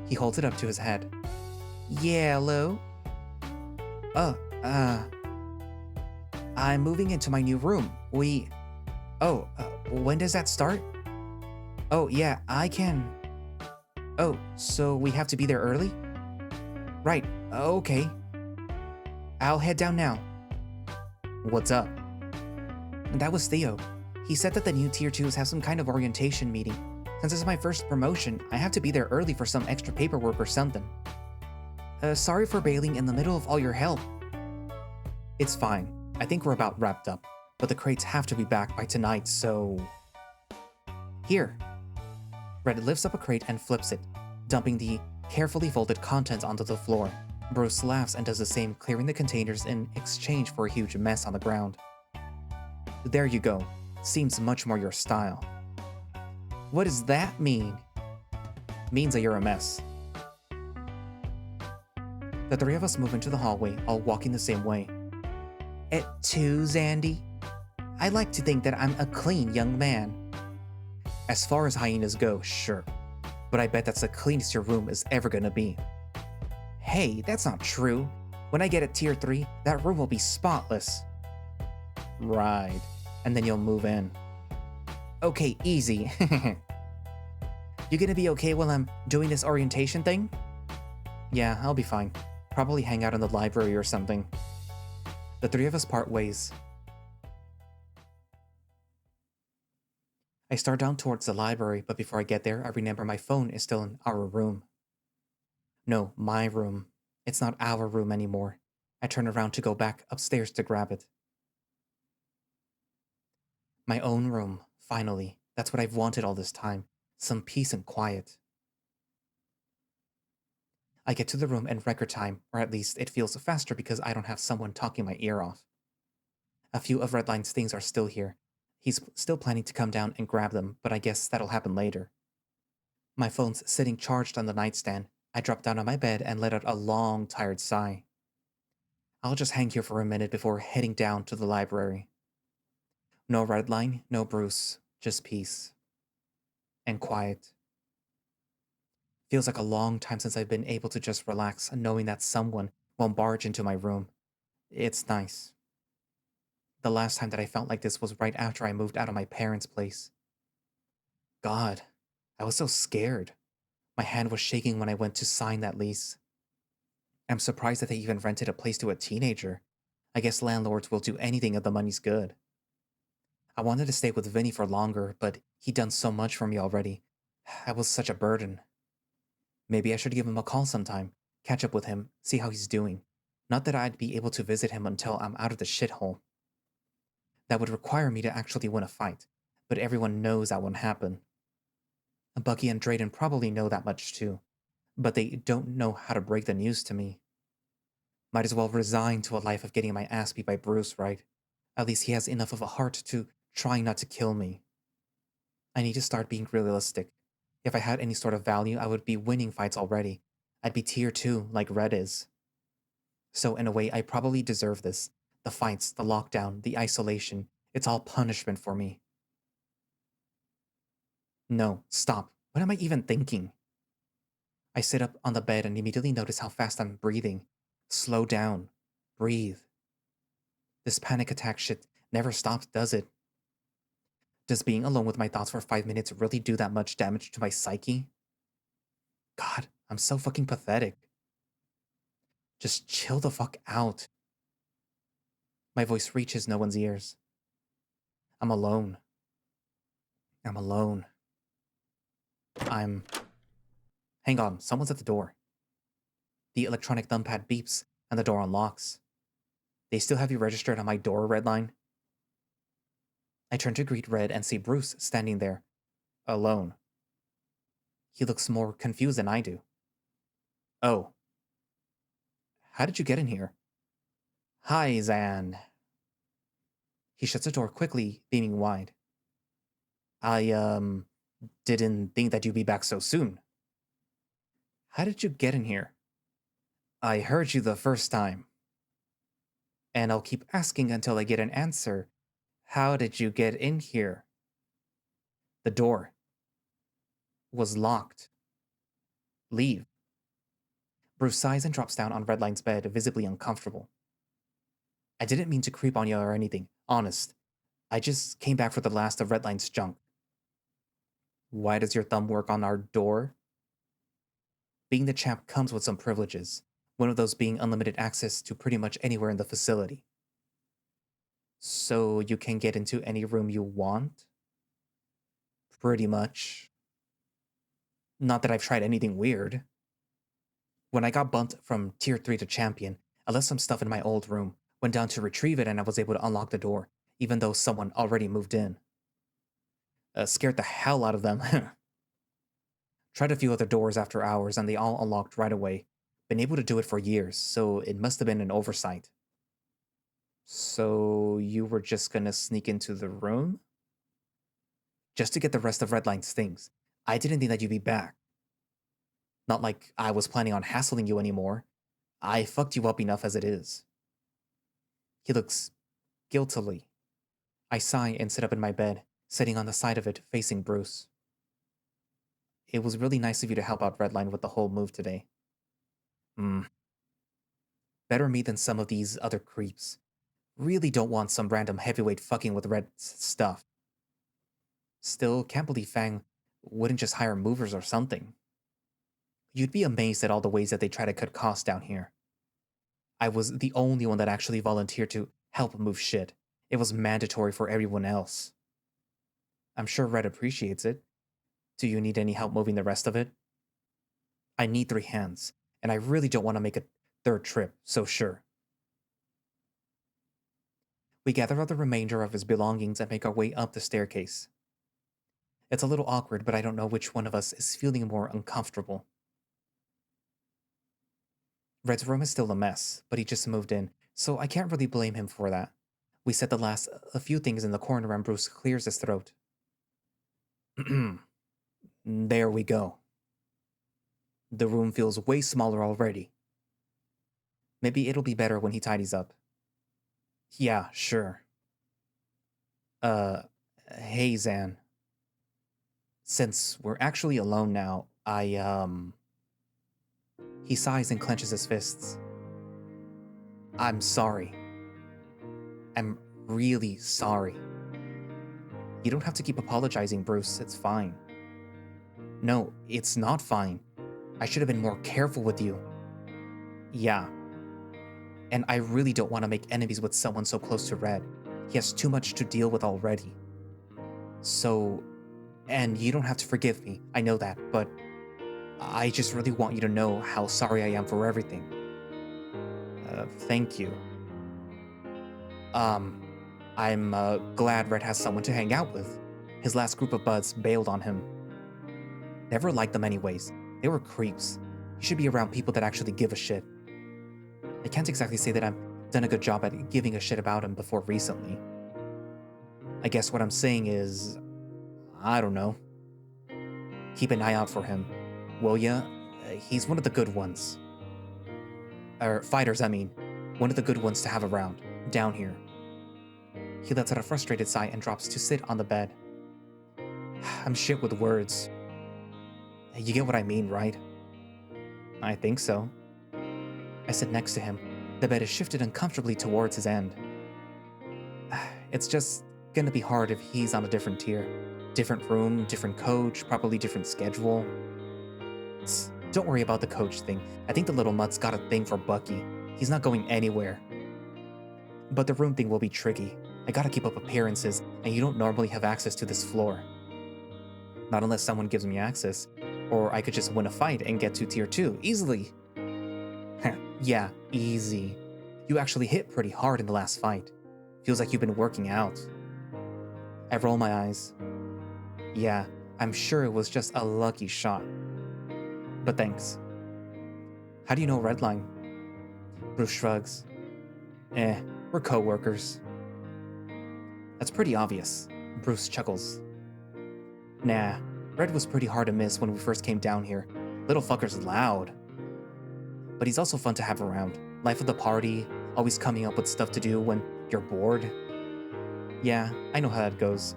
He holds it up to his head. Yeah, hello? I'm moving into my new room. When does that start? Oh, yeah, I can... Oh, so we have to be there early? Right, okay. I'll head down now. What's up? That was Theo. He said that the new Tier 2s have some kind of orientation meeting. Since it's my first promotion, I have to be there early for some extra paperwork or something. Sorry for bailing in the middle of all your help. It's fine. I think we're about wrapped up, but the crates have to be back by tonight, so... Here. Red lifts up a crate and flips it, dumping the carefully folded contents onto the floor. Bruce laughs and does the same, clearing the containers in exchange for a huge mess on the ground. There you go. Seems much more your style. What does that mean? Means that you're a mess. The 3 of us move into the hallway, all walking the same way. Et tu, Xandy? I like to think that I'm a clean young man. As far as hyenas go, sure. But I bet that's the cleanest your room is ever gonna be. Hey, that's not true. When I get a Tier 3, that room will be spotless. Right. And then you'll move in. Okay, easy. You gonna be okay while I'm doing this orientation thing? Yeah, I'll be fine. Probably hang out in the library or something. The 3 of us part ways. I start down towards the library, but before I get there, I remember my phone is still in our room. No, my room. It's not our room anymore. I turn around to go back upstairs to grab it. My own room, finally. That's what I've wanted all this time. Some peace and quiet. I get to the room in record time, or at least it feels faster because I don't have someone talking my ear off. A few of Redline's things are still here. He's still planning to come down and grab them, but I guess that'll happen later. My phone's sitting charged on the nightstand. I drop down on my bed and let out a long, tired sigh. I'll just hang here for a minute before heading down to the library. No Redline, no Bruce, just peace. And quiet. Feels like a long time since I've been able to just relax, knowing that someone won't barge into my room. It's nice. The last time that I felt like this was right after I moved out of my parents' place. God, I was so scared. My hand was shaking when I went to sign that lease. I'm surprised that they even rented a place to a teenager. I guess landlords will do anything if the money's good. I wanted to stay with Vinny for longer, but he'd done so much for me already. I was such a burden. Maybe I should give him a call sometime, catch up with him, see how he's doing. Not that I'd be able to visit him until I'm out of the shithole. That would require me to actually win a fight, but everyone knows that won't happen. Bucky and Drayden probably know that much too, but they don't know how to break the news to me. Might as well resign to a life of getting my ass beat by Bruce, right? At least he has enough of a heart to try not to kill me. I need to start being realistic, If I had any sort of value, I would be winning fights already. I'd be tier 2, like Red is. So in a way, I probably deserve this. The fights, the lockdown, the isolation, it's all punishment for me. No, stop. What am I even thinking? I sit up on the bed and immediately notice how fast I'm breathing. Slow down. Breathe. This panic attack shit never stops, does it? Does being alone with my thoughts for 5 minutes really do that much damage to my psyche? God, I'm so fucking pathetic. Just chill the fuck out. My voice reaches no one's ears. I'm alone. I'm alone. Hang on, someone's at the door. The electronic thumbpad beeps and the door unlocks. They still have you registered on my door, Redline? I turn to greet Red and see Bruce standing there, alone. He looks more confused than I do. Oh. How did you get in here? Hi, Zan. He shuts the door quickly, beaming wide. I, didn't think that you'd be back so soon. How did you get in here? I heard you the first time. And I'll keep asking until I get an answer. How did you get in here? The door was locked. Leave. Bruce sighs and drops down on Redline's bed, visibly uncomfortable. I didn't mean to creep on you or anything, honest. I just came back for the last of Redline's junk. Why does your thumb work on our door? Being the champ comes with some privileges, one of those being unlimited access to pretty much anywhere in the facility. So you can get into any room you want? Pretty much. Not that I've tried anything weird. When I got bumped from tier 3 to champion, I left some stuff in my old room, went down to retrieve it, and I was able to unlock the door, even though someone already moved in. Scared the hell out of them. Tried a few other doors after hours, and they all unlocked right away. Been able to do it for years, so it must have been an oversight. So you were just gonna sneak into the room? Just to get the rest of Redline's things. I didn't think that you'd be back. Not like I was planning on hassling you anymore. I fucked you up enough as it is. He looks guiltily. I sigh and sit up in my bed, sitting on the side of it, facing Bruce. It was really nice of you to help out Redline with the whole move today. Better me than some of these other creeps. Really don't want some random heavyweight fucking with Red's stuff. Still, can't believe Fang wouldn't just hire movers or something. You'd be amazed at all the ways that they try to cut costs down here. I was the only one that actually volunteered to help move shit. It was mandatory for everyone else. I'm sure Red appreciates it. Do you need any help moving the rest of it? I need 3 hands, and I really don't want to make a 3rd trip, so sure. We gather up the remainder of his belongings and make our way up the staircase. It's a little awkward, but I don't know which one of us is feeling more uncomfortable. Red's room is still a mess, but he just moved in, so I can't really blame him for that. We set a few things in the corner and Bruce clears his throat. There we go. The room feels way smaller already. Maybe it'll be better when he tidies up. Yeah, sure. Hey, Zan. Since we're actually alone now, He sighs and clenches his fists. I'm sorry. I'm really sorry. You don't have to keep apologizing, Bruce. It's fine. No, it's not fine. I should have been more careful with you. Yeah. And I really don't want to make enemies with someone so close to Red. He has too much to deal with already. So, and you don't have to forgive me, I know that, but I just really want you to know how sorry I am for everything. Thank you. I'm glad Red has someone to hang out with. His last group of buds bailed on him. Never liked them anyways. They were creeps. He should be around people that actually give a shit. I can't exactly say that I've done a good job at giving a shit about him before recently. I guess what I'm saying is, I don't know. Keep an eye out for him. Will ya? He's one of the good ones. Fighters, I mean. One of the good ones to have around. Down here. He lets out a frustrated sigh and drops to sit on the bed. I'm shit with words. You get what I mean, right? I think so. I sit next to him. The bed is shifted uncomfortably towards his end. It's just gonna be hard if he's on a different tier. Different room, different coach, probably different schedule. Don't worry about the coach thing. I think the little mutt's got a thing for Bucky. He's not going anywhere. But the room thing will be tricky. I gotta keep up appearances, and you don't normally have access to this floor. Not unless someone gives me access. Or I could just win a fight and get to tier 2, easily. Yeah, easy. You actually hit pretty hard in the last fight. Feels like you've been working out. I roll my eyes. Yeah, I'm sure it was just a lucky shot. But thanks. How do you know Redline? Bruce shrugs. We're co-workers. That's pretty obvious. Bruce chuckles. Nah, Red was pretty hard to miss when we first came down here. Little fucker's loud. But he's also fun to have around. Life of the party, always coming up with stuff to do when you're bored. Yeah, I know how that goes.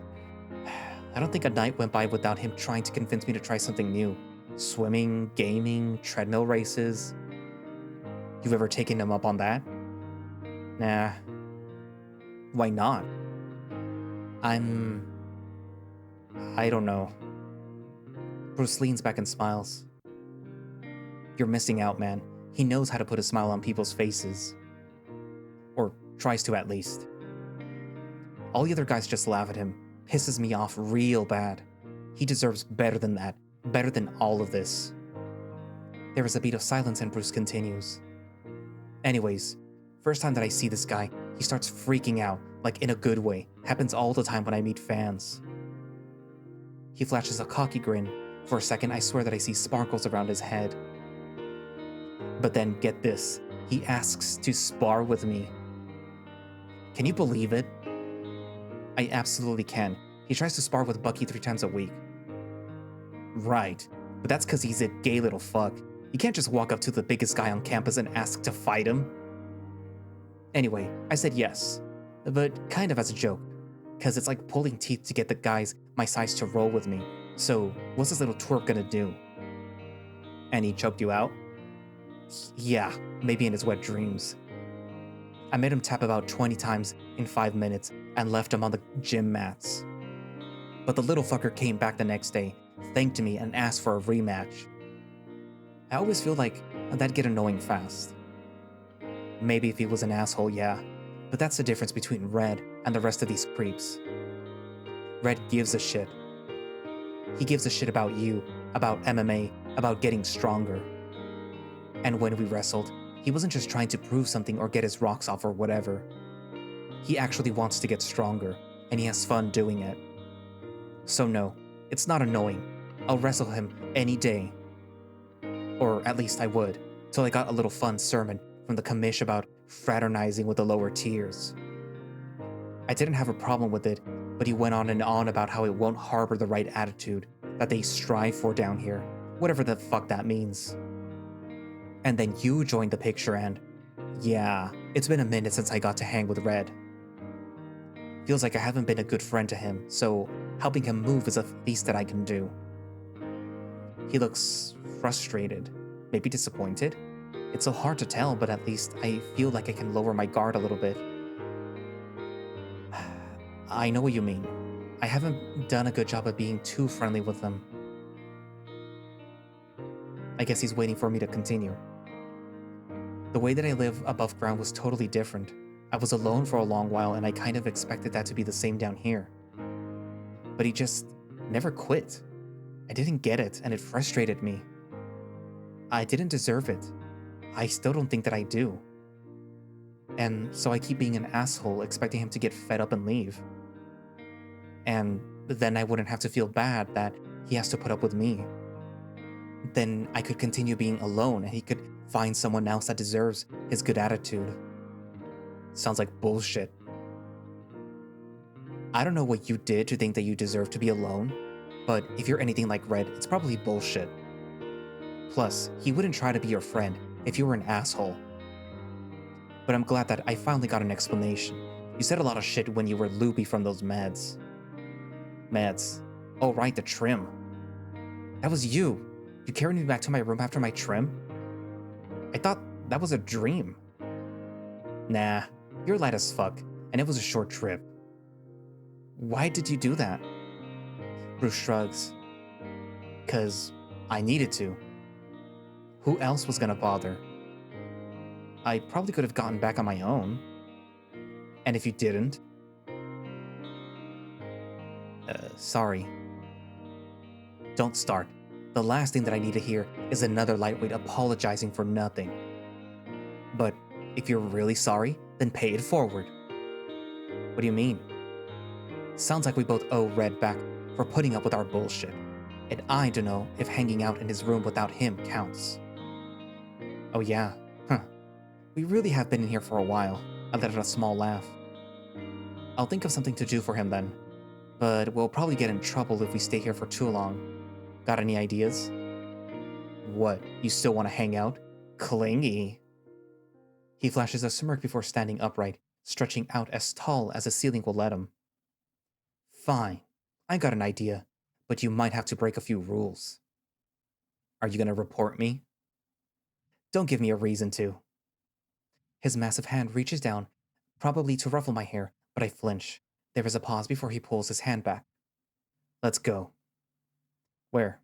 I don't think a night went by without him trying to convince me to try something new. Swimming, gaming, treadmill races. You've ever taken him up on that? Nah. Why not? I don't know. Bruce leans back and smiles. You're missing out, man. He knows how to put a smile on people's faces. Or tries to, at least. All the other guys just laugh at him. Pisses me off real bad. He deserves better than that. Better than all of this. There is a beat of silence and Bruce continues. Anyways, first time that I see this guy, he starts freaking out, like in a good way. Happens all the time when I meet fans. He flashes a cocky grin. For a second, I swear that I see sparkles around his head. But then, get this, he asks to spar with me. Can you believe it? I absolutely can. He tries to spar with Bucky 3 times a week. Right, but that's cause he's a gay little fuck. You can't just walk up to the biggest guy on campus and ask to fight him. Anyway, I said yes, but kind of as a joke, cause it's like pulling teeth to get the guys my size to roll with me. So, what's this little twerp gonna do? And he choked you out? Yeah, maybe in his wet dreams. I made him tap about 20 times in 5 minutes and left him on the gym mats. But the little fucker came back the next day, thanked me, and asked for a rematch. I always feel like that'd get annoying fast. Maybe if he was an asshole, yeah, but that's the difference between Red and the rest of these creeps. Red gives a shit. He gives a shit about you, about MMA, about getting stronger. And when we wrestled, he wasn't just trying to prove something or get his rocks off or whatever. He actually wants to get stronger, and he has fun doing it. So no, it's not annoying. I'll wrestle him any day. Or at least I would, till I got a little fun sermon from the commish about fraternizing with the lower tiers. I didn't have a problem with it, but he went on and on about how it won't harbor the right attitude that they strive for down here, whatever the fuck that means. And then you joined the picture and, yeah, it's been a minute since I got to hang with Red. Feels like I haven't been a good friend to him, so helping him move is the least that I can do. He looks frustrated, maybe disappointed. It's so hard to tell, but at least I feel like I can lower my guard a little bit. I know what you mean. I haven't done a good job of being too friendly with them. I guess he's waiting for me to continue. The way that I live above ground was totally different. I was alone for a long while and I kind of expected that to be the same down here. But he just never quit. I didn't get it and it frustrated me. I didn't deserve it. I still don't think that I do. And so I keep being an asshole expecting him to get fed up and leave. And then I wouldn't have to feel bad that he has to put up with me. Then I could continue being alone and he could find someone else that deserves his good attitude. Sounds like bullshit. I don't know what you did to think that you deserve to be alone, But if you're anything like Red, it's probably bullshit. Plus, he wouldn't try to be your friend if you were an asshole. But I'm glad that I finally got an explanation. You said a lot of shit when you were loopy from those meds. Meds. Oh right, the trim. That was you. You carried me back to my room after my trim? I thought that was a dream. Nah, you're light as fuck, and it was a short trip. Why did you do that? Bruce shrugs. 'Cause I needed to. Who else was gonna bother? I probably could have gotten back on my own. And if you didn't? Sorry. Don't start. The last thing that I need to hear is another lightweight apologizing for nothing. But if you're really sorry, then pay it forward. What do you mean? Sounds like we both owe Red back for putting up with our bullshit. And I don't know if hanging out in his room without him counts. Oh yeah? Huh. We really have been in here for a while. I let out a small laugh. I'll think of something to do for him then. But we'll probably get in trouble if we stay here for too long. Got any ideas? What, you still want to hang out? Clingy. He flashes a smirk before standing upright, stretching out as tall as the ceiling will let him. Fine, I got an idea, but you might have to break a few rules. Are you gonna report me? Don't give me a reason to. His massive hand reaches down, probably to ruffle my hair, but I flinch. There is a pause before he pulls his hand back. Let's go. Where?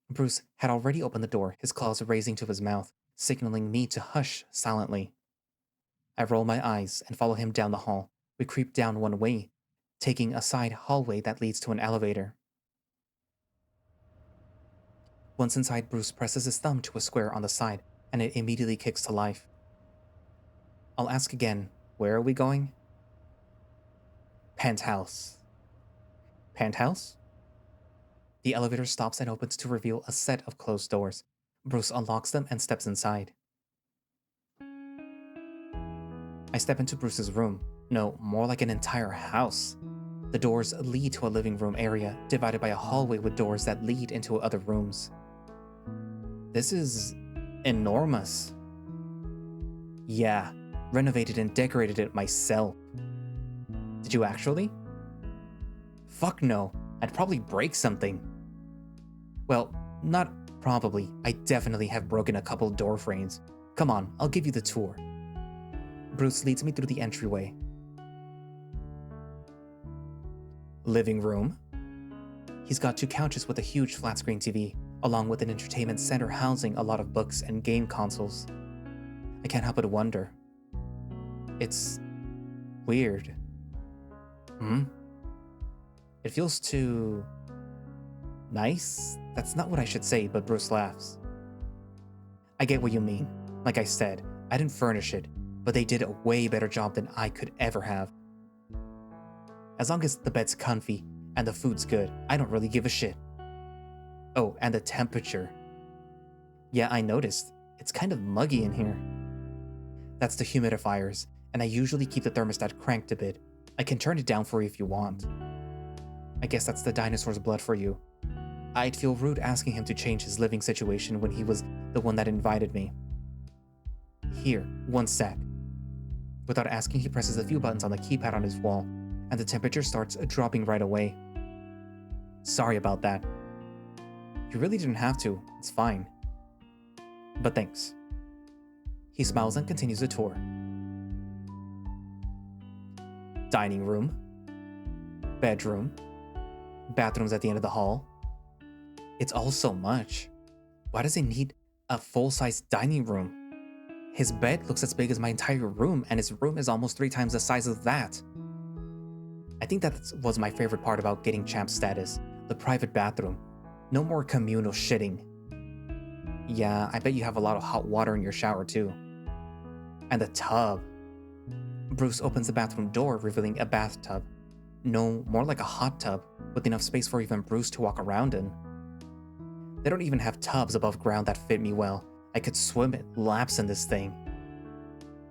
Bruce had already opened the door, his claws raising to his mouth, signaling me to hush silently. I roll my eyes and follow him down the hall. We creep down one way, taking a side hallway that leads to an elevator. Once inside, Bruce presses his thumb to a square on the side, and it immediately kicks to life. I'll ask again, where are we going? Penthouse. Penthouse? The elevator stops and opens to reveal a set of closed doors. Bruce unlocks them and steps inside. I step into Bruce's room. No, more like an entire house. The doors lead to a living room area, divided by a hallway with doors that lead into other rooms. This is enormous. Yeah, renovated and decorated it myself. Did you actually? Fuck no, I'd probably break something. Well, not probably, I definitely have broken a couple door frames. Come on, I'll give you the tour. Bruce leads me through the entryway. Living room. He's got 2 couches with a huge flat-screen TV, along with an entertainment center housing a lot of books and game consoles. I can't help but wonder. It's weird. It feels too nice? That's not what I should say, but Bruce laughs. I get what you mean. Like I said, I didn't furnish it, but they did a way better job than I could ever have. As long as the bed's comfy and the food's good, I don't really give a shit. Oh, and the temperature. Yeah, I noticed. It's kind of muggy in here. That's the humidifiers, and I usually keep the thermostat cranked a bit. I can turn it down for you if you want. I guess that's the dinosaur's blood for you. I'd feel rude asking him to change his living situation when he was the one that invited me. Here, 1 sec. Without asking, he presses a few buttons on the keypad on his wall, and the temperature starts dropping right away. Sorry about that. You really didn't have to, it's fine. But thanks. He smiles and continues the tour. Dining room. Bedroom. Bathrooms at the end of the hall. It's all so much. Why does he need a full-size dining room? His bed looks as big as my entire room, and his room is almost 3 times the size of that. I think that was my favorite part about getting champ status, the private bathroom. No more communal shitting. Yeah, I bet you have a lot of hot water in your shower too. And the tub. Bruce opens the bathroom door, revealing a bathtub. No, more like a hot tub, with enough space for even Bruce to walk around in. They don't even have tubs above ground that fit me well. I could swim laps in this thing.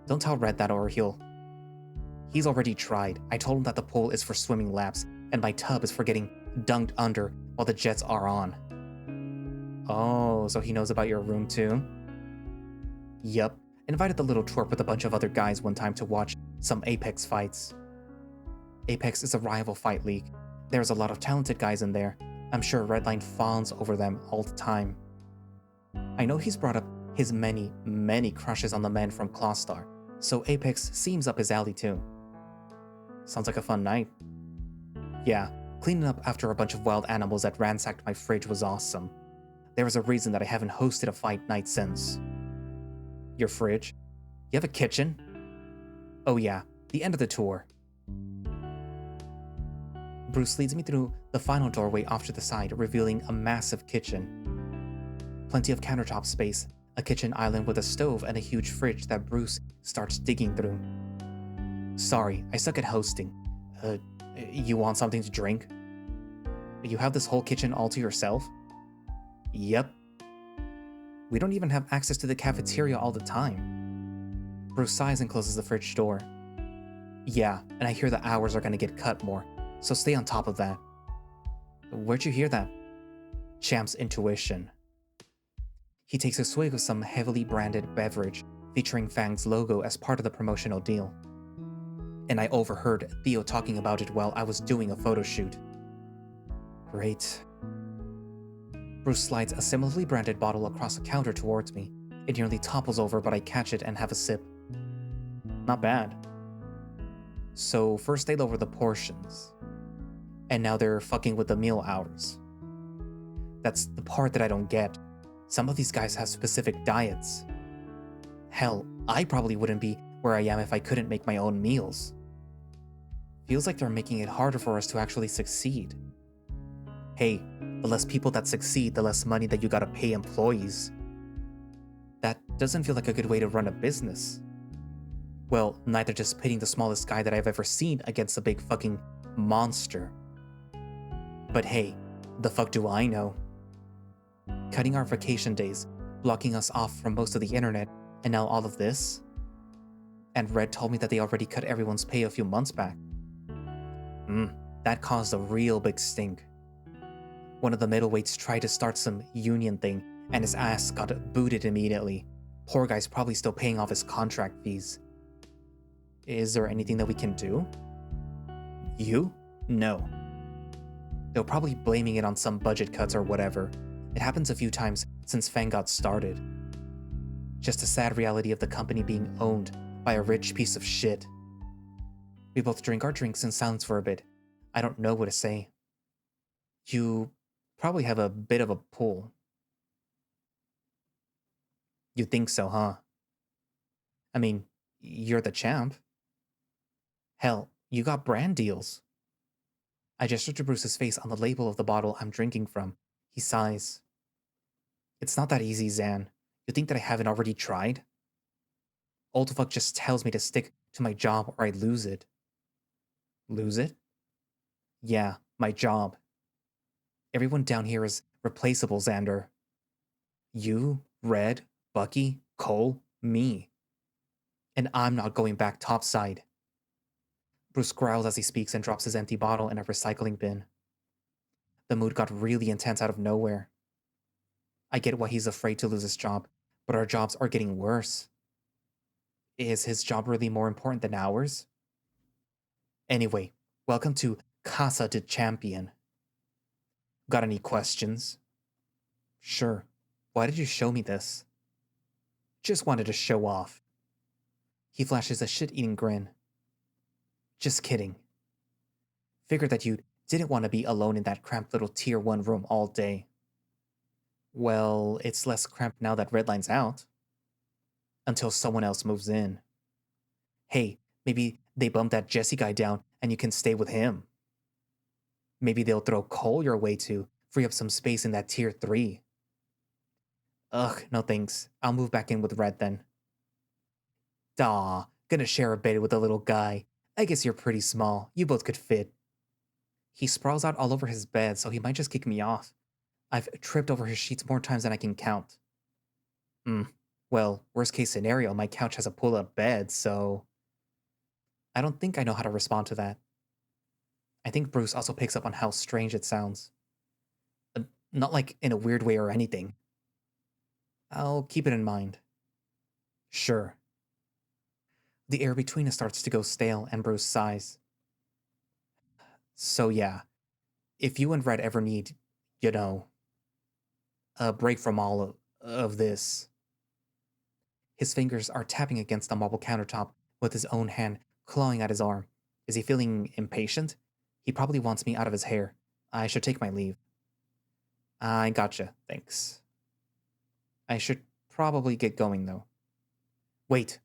Don't tell Red that or he's already tried. I told him that the pool is for swimming laps, and my tub is for getting dunked under while the jets are on. Oh, so he knows about your room too? Yup, invited the little twerp with a bunch of other guys one time to watch some Apex fights. Apex is a rival fight league. There's a lot of talented guys in there. I'm sure Redline fawns over them all the time. I know he's brought up his many, many crushes on the men from Clawstar, so Apex seems up his alley too. Sounds like a fun night. Yeah, cleaning up after a bunch of wild animals that ransacked my fridge was awesome. There is a reason that I haven't hosted a fight night since. Your fridge? You have a kitchen? Oh yeah, the end of the tour. Bruce leads me through the final doorway off to the side, revealing a massive kitchen. Plenty of countertop space, a kitchen island with a stove, and a huge fridge that Bruce starts digging through. Sorry, I suck at hosting. You want something to drink? You have this whole kitchen all to yourself? Yep. We don't even have access to the cafeteria all the time. Bruce sighs and closes the fridge door. Yeah, and I hear the hours are gonna get cut more, so stay on top of that. Where'd you hear that? Champ's intuition. He takes a swig of some heavily branded beverage featuring Fang's logo as part of the promotional deal. And I overheard Theo talking about it while I was doing a photo shoot. Great. Bruce slides a similarly branded bottle across the counter towards me. It nearly topples over, but I catch it and have a sip. Not bad. So first they lower the portions, and now they're fucking with the meal hours. That's the part that I don't get. Some of these guys have specific diets. Hell, I probably wouldn't be where I am if I couldn't make my own meals. Feels like they're making it harder for us to actually succeed. Hey, the less people that succeed, the less money that you gotta pay employees. That doesn't feel like a good way to run a business. Well, neither does pitting the smallest guy that I've ever seen against a big fucking monster. But hey, the fuck do I know? Cutting our vacation days, blocking us off from most of the internet, and now all of this? And Red told me that they already cut everyone's pay a few months back. That caused a real big stink. One of the middleweights tried to start some union thing, and his ass got booted immediately. Poor guy's probably still paying off his contract fees. Is there anything that we can do? You? No. They're probably blaming it on some budget cuts or whatever. It happens a few times since Fang got started. Just a sad reality of the company being owned by a rich piece of shit. We both drink our drinks in silence for a bit. I don't know what to say. You probably have a bit of a pull. You think so, huh? I mean, you're the champ. Hell, you got brand deals. I gesture to Bruce's face on the label of the bottle I'm drinking from. He sighs. It's not that easy, Zan. You think that I haven't already tried? Old fuck just tells me to stick to my job or I lose it. Lose it? Yeah, my job. Everyone down here is replaceable, Xander. You, Red, Bucky, Cole, me. And I'm not going back topside. Bruce growls as he speaks and drops his empty bottle in a recycling bin. The mood got really intense out of nowhere. I get why he's afraid to lose his job, but our jobs are getting worse. Is his job really more important than ours? Anyway, welcome to Casa de Champion. Got any questions? Sure. Why did you show me this? Just wanted to show off. He flashes a shit-eating grin. Just kidding. Figured that you didn't want to be alone in that cramped little Tier 1 room all day. Well, it's less cramped now that Redline's out. Until someone else moves in. Hey, maybe they bumped that Jesse guy down and you can stay with him. Maybe they'll throw Cole your way to free up some space in that Tier 3. Ugh, no thanks. I'll move back in with Red then. Daw, gonna share a bed with a little guy. I guess you're pretty small. You both could fit. He sprawls out all over his bed, so he might just kick me off. I've tripped over his sheets more times than I can count. Well, worst case scenario, my couch has a pull-up bed, so... I don't think I know how to respond to that. I think Bruce also picks up on how strange it sounds. Not like in a weird way or anything. I'll keep it in mind. Sure. The air between us starts to go stale, and Bruce sighs. So yeah, if you and Red ever need, you know, a break from all of this. His fingers are tapping against the marble countertop with his own hand clawing at his arm. Is he feeling impatient? He probably wants me out of his hair. I should take my leave. I gotcha, thanks. I should probably get going though. Wait.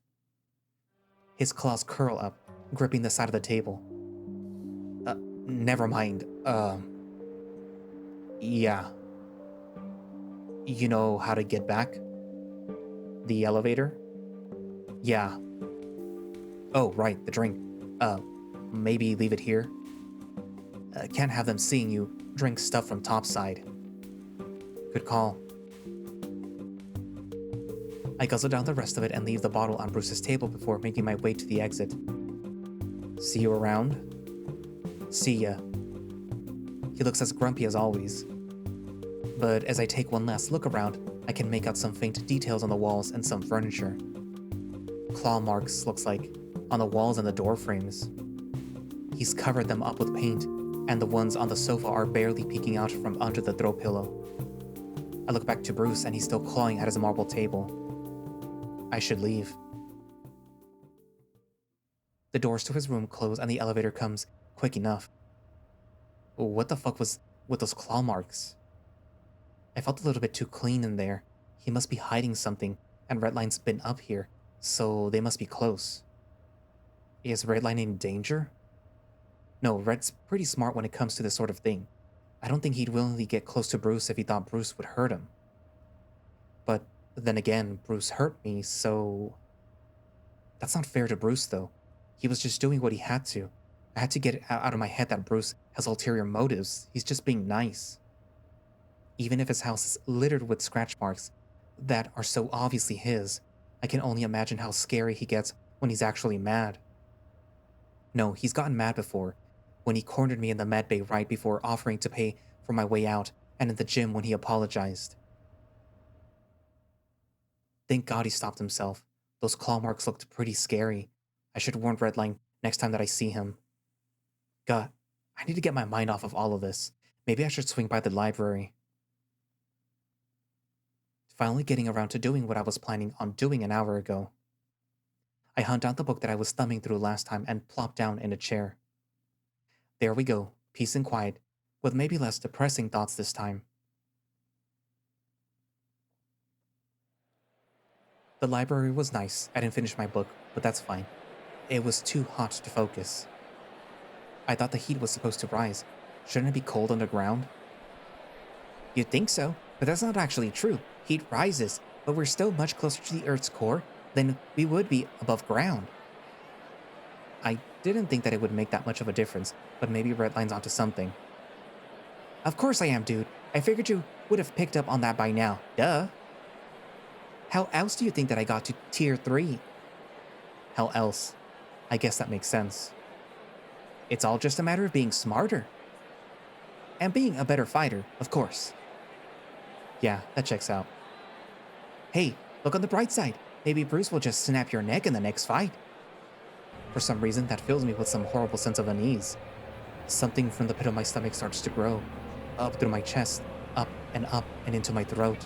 His claws curl up, gripping the side of the table. Never mind. Yeah. You know how to get back? The elevator? Yeah. Oh, right, the drink. Maybe leave it here? Can't have them seeing you drink stuff from topside. Good call. I guzzle down the rest of it and leave the bottle on Bruce's table before making my way to the exit. See you around? See ya. He looks as grumpy as always. But as I take one last look around, I can make out some faint details on the walls and some furniture. Claw marks, looks like, on the walls and the door frames. He's covered them up with paint, and the ones on the sofa are barely peeking out from under the throw pillow. I look back to Bruce and he's still clawing at his marble table. I should leave. The doors to his room close and the elevator comes quick enough. What the fuck was with those claw marks? I felt a little bit too clean in there. He must be hiding something, and Redline's been up here, so they must be close. Is Redline in danger? No, Red's pretty smart when it comes to this sort of thing. I don't think he'd willingly get close to Bruce if he thought Bruce would hurt him. But then again, Bruce hurt me, so... That's not fair to Bruce, though. He was just doing what he had to. I had to get it out of my head that Bruce has ulterior motives. He's just being nice. Even if his house is littered with scratch marks that are so obviously his, I can only imagine how scary he gets when he's actually mad. No, he's gotten mad before. When he cornered me in the med bay right before offering to pay for my way out, and in the gym when he apologized. Thank God he stopped himself. Those claw marks looked pretty scary. I should warn Redline next time that I see him. God, I need to get my mind off of all of this. Maybe I should swing by the library. Finally getting around to doing what I was planning on doing an hour ago. I hunt out the book that I was thumbing through last time and plop down in a chair. There we go, peace and quiet, with maybe less depressing thoughts this time. The library was nice. I didn't finish my book, but that's fine. It was too hot to focus. I thought the heat was supposed to rise. Shouldn't it be cold underground? You'd think so, but that's not actually true. Heat rises, but we're still much closer to the Earth's core than we would be above ground. I didn't think that it would make that much of a difference, but maybe Redline's onto something. Of course I am, dude. I figured you would have picked up on that by now. Duh. How else do you think that I got to Tier 3? How else? I guess that makes sense. It's all just a matter of being smarter. And being a better fighter, of course. Yeah, that checks out. Hey, look on the bright side. Maybe Bruce will just snap your neck in the next fight. For some reason, that fills me with some horrible sense of unease. Something from the pit of my stomach starts to grow, up through my chest, up and into my throat.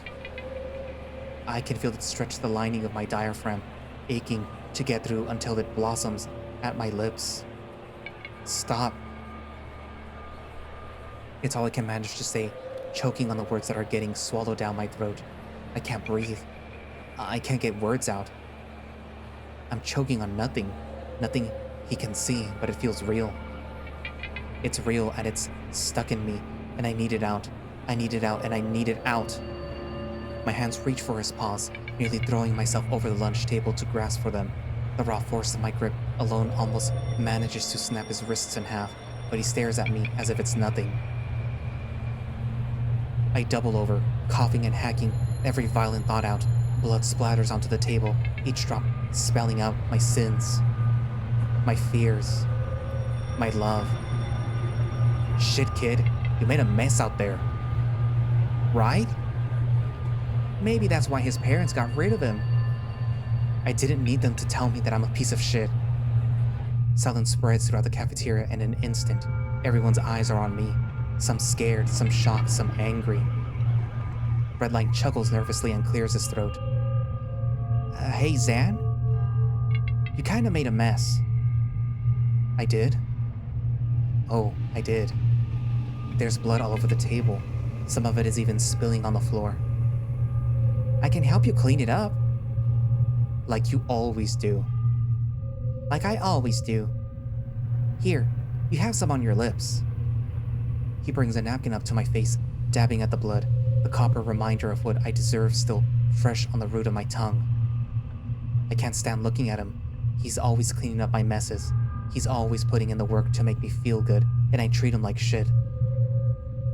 I can feel it stretch the lining of my diaphragm, aching to get through until it blossoms at my lips. Stop. It's all I can manage to say, choking on the words that are getting swallowed down my throat. I can't breathe. I can't get words out. I'm choking on nothing. Nothing he can see, but it feels real. It's real and it's stuck in me, and I need it out. I need it out and I need it out. My hands reach for his paws, nearly throwing myself over the lunch table to grasp for them. The raw force of my grip alone almost manages to snap his wrists in half, but he stares at me as if it's nothing. I double over, coughing and hacking every violent thought out. Blood splatters onto the table, each drop spelling out my sins, my fears, my love. Shit, kid, you made a mess out there. Right? Maybe that's why his parents got rid of him. I didn't need them to tell me that I'm a piece of shit. Silence spreads throughout the cafeteria in an instant. Everyone's eyes are on me. Some scared, some shocked, some angry. Redline chuckles nervously and clears his throat. Hey, Zan? You kinda made a mess. I did? Oh, I did. There's blood all over the table. Some of it is even spilling on the floor. I can help you clean it up. Like you always do. Like I always do. Here, you have some on your lips. He brings a napkin up to my face, dabbing at the blood, the copper reminder of what I deserve still fresh on the root of my tongue. I can't stand looking at him. He's always cleaning up my messes. He's always putting in the work to make me feel good, and I treat him like shit.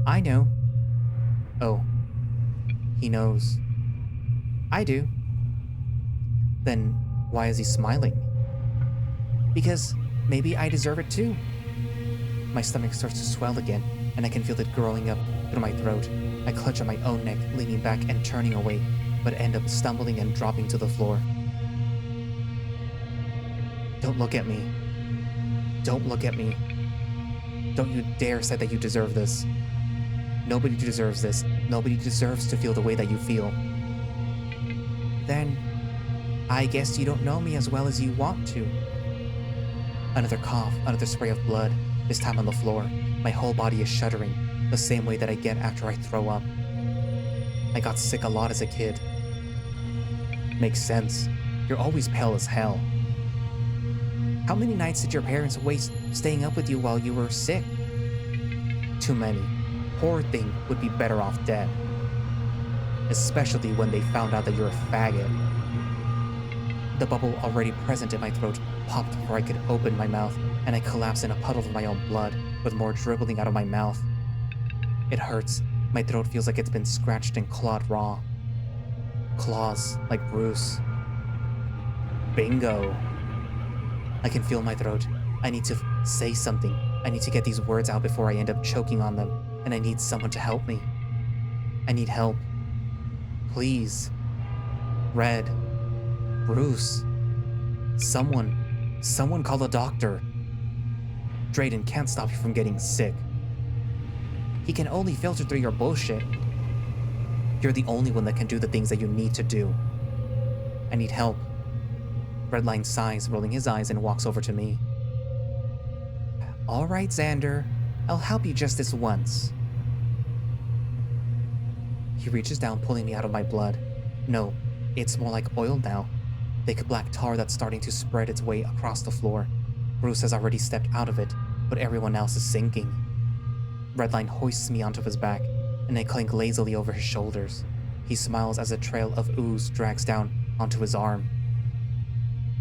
I know. Oh. He knows. I do. Then why is he smiling? Because maybe I deserve it too. My stomach starts to swell again, and I can feel it growing up through my throat. I clutch at my own neck, leaning back and turning away, but end up stumbling and dropping to the floor. Don't look at me. Don't look at me. Don't you dare say that you deserve this. Nobody deserves this. Nobody deserves to feel the way that you feel. Then, I guess you don't know me as well as you want to. Another cough, another spray of blood, this time on the floor. My whole body is shuddering, the same way that I get after I throw up. I got sick a lot as a kid. Makes sense. You're always pale as hell. How many nights did your parents waste staying up with you while you were sick? Too many. Poor thing would be better off dead. Especially when they found out that you're a faggot. The bubble already present in my throat popped before I could open my mouth, and I collapsed in a puddle of my own blood, with more dribbling out of my mouth. It hurts. My throat feels like it's been scratched and clawed raw. Claws, like Bruce. Bingo. I can feel my throat. I need to say something. I need to get these words out before I end up choking on them, and I need someone to help me. I need help. Please. Red. Bruce. Someone call a doctor. Drayden can't stop you from getting sick. He can only filter through your bullshit. You're the only one that can do the things that you need to do. I need help. Redline sighs, rolling his eyes, and walks over to me. All right, Xander. I'll help you just this once. He reaches down, pulling me out of my blood. No, it's more like oil now. Thick black tar that's starting to spread its way across the floor. Bruce has already stepped out of it, but everyone else is sinking. Redline hoists me onto his back, and I clink lazily over his shoulders. He smiles as a trail of ooze drags down onto his arm.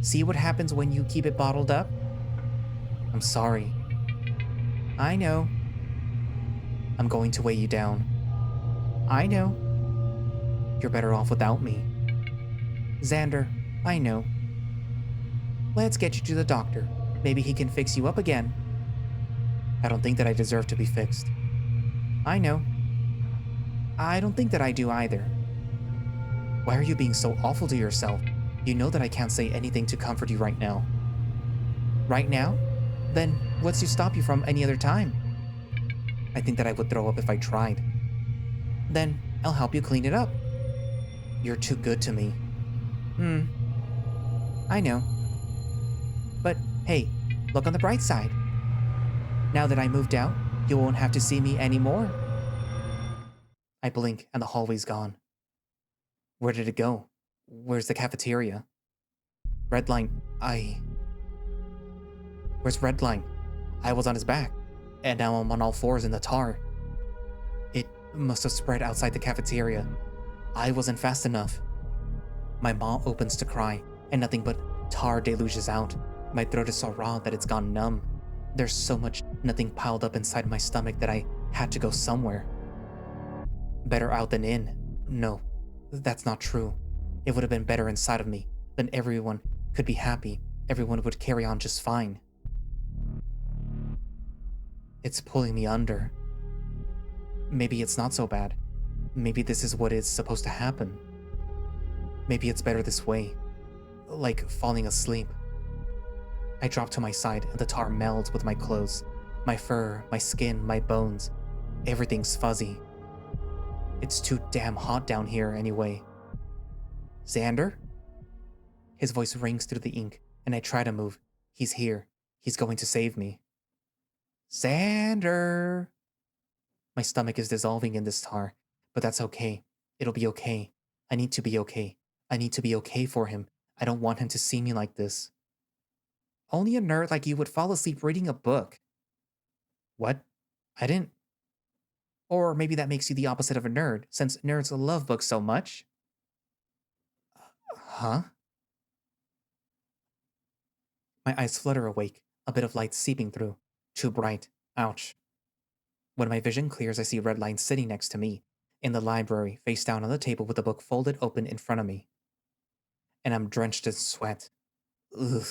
See what happens when you keep it bottled up? I'm sorry. I know. I'm going to weigh you down. I know. You're better off without me. Xander, I know. Let's get you to the doctor. Maybe he can fix you up again. I don't think that I deserve to be fixed. I know. I don't think that I do either. Why are you being so awful to yourself? You know that I can't say anything to comfort you right now. Right now? Then what's to stop you from any other time? I think that I would throw up if I tried. Then I'll help you clean it up. You're too good to me. I know. But hey, look on the bright side. Now that I moved out, you won't have to see me anymore. I blink and the hallway's gone. Where did it go? Where's the cafeteria? Redline, Where's Redline? I was on his back, and now I'm on all fours in the tar. It must have spread outside the cafeteria. I wasn't fast enough. My maw opens to cry, and nothing but tar deluges out. My throat is so raw that it's gone numb. There's so much nothing piled up inside my stomach that I had to go somewhere. Better out than in. No, that's not true. It would have been better inside of me. Then everyone could be happy. Everyone would carry on just fine. It's pulling me under. Maybe it's not so bad. Maybe this is what is supposed to happen. Maybe it's better this way. Like falling asleep. I drop to my side and the tar melds with my clothes. My fur, my skin, my bones. Everything's fuzzy. It's too damn hot down here anyway. Xander? His voice rings through the ink, and I try to move. He's here. He's going to save me. Xander! My stomach is dissolving in this tar, but that's okay. It'll be okay. I need to be okay. I need to be okay for him. I don't want him to see me like this. Only a nerd like you would fall asleep reading a book. What? I didn't. Or maybe that makes you the opposite of a nerd, since nerds love books so much. Huh? My eyes flutter awake, a bit of light seeping through. Too bright. Ouch. When my vision clears, I see Redline sitting next to me, in the library, face down on the table with the book folded open in front of me. And I'm drenched in sweat. Ugh.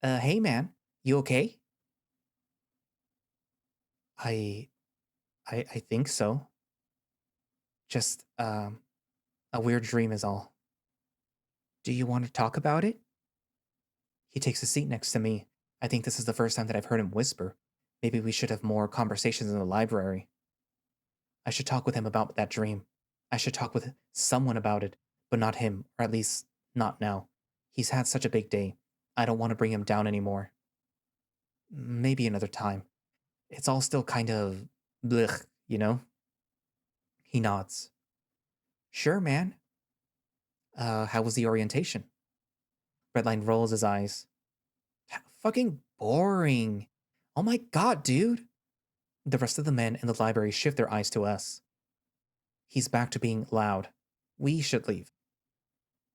Hey man, you okay? I think so. Just, a weird dream is all. Do you want to talk about it? He takes a seat next to me. I think this is the first time that I've heard him whisper. Maybe we should have more conversations in the library. I should talk with him about that dream. I should talk with someone about it, but not him, or at least not now. He's had such a big day. I don't want to bring him down anymore. Maybe another time. It's all still kind of blech, you know? He nods. Sure, man. How was the orientation? Redline rolls his eyes. Fucking boring. Oh my god, dude. The rest of the men in the library shift their eyes to us. He's back to being loud. We should leave.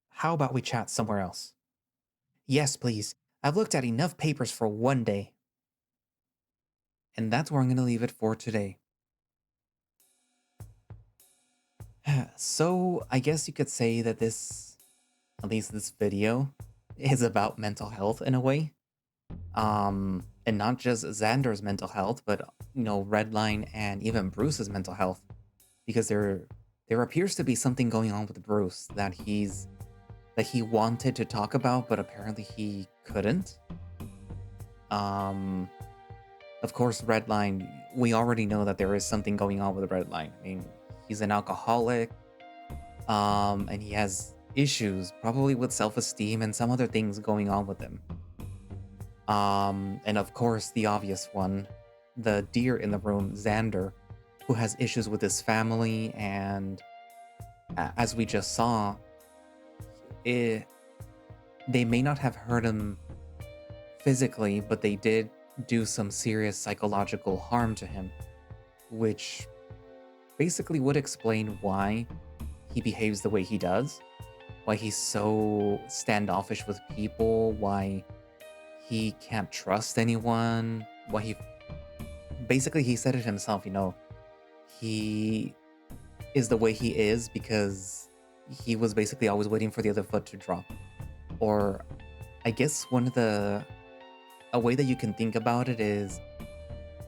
How about we chat somewhere else? Yes, please. I've looked at enough papers for one day. And that's where I'm going to leave it for today. So, I guess you could say that at least this video, is about mental health in a way. And not just Xander's mental health, but, Redline and even Bruce's mental health. Because there appears to be something going on with Bruce that he wanted to talk about, but apparently he couldn't. Of course, Redline, we already know that there is something going on with Redline. I mean, he's an alcoholic, and he has issues, probably with self-esteem and some other things going on with him. And of course, the obvious one, the deer in the room, Xander, who has issues with his family, and as we just saw, they may not have hurt him physically, but they did do some serious psychological harm to him, which basically would explain why he behaves the way he does, why he's so standoffish with people, why he can't trust anyone, why he said it himself, he is the way he is because he was basically always waiting for the other foot to drop. Or I guess a way that you can think about it is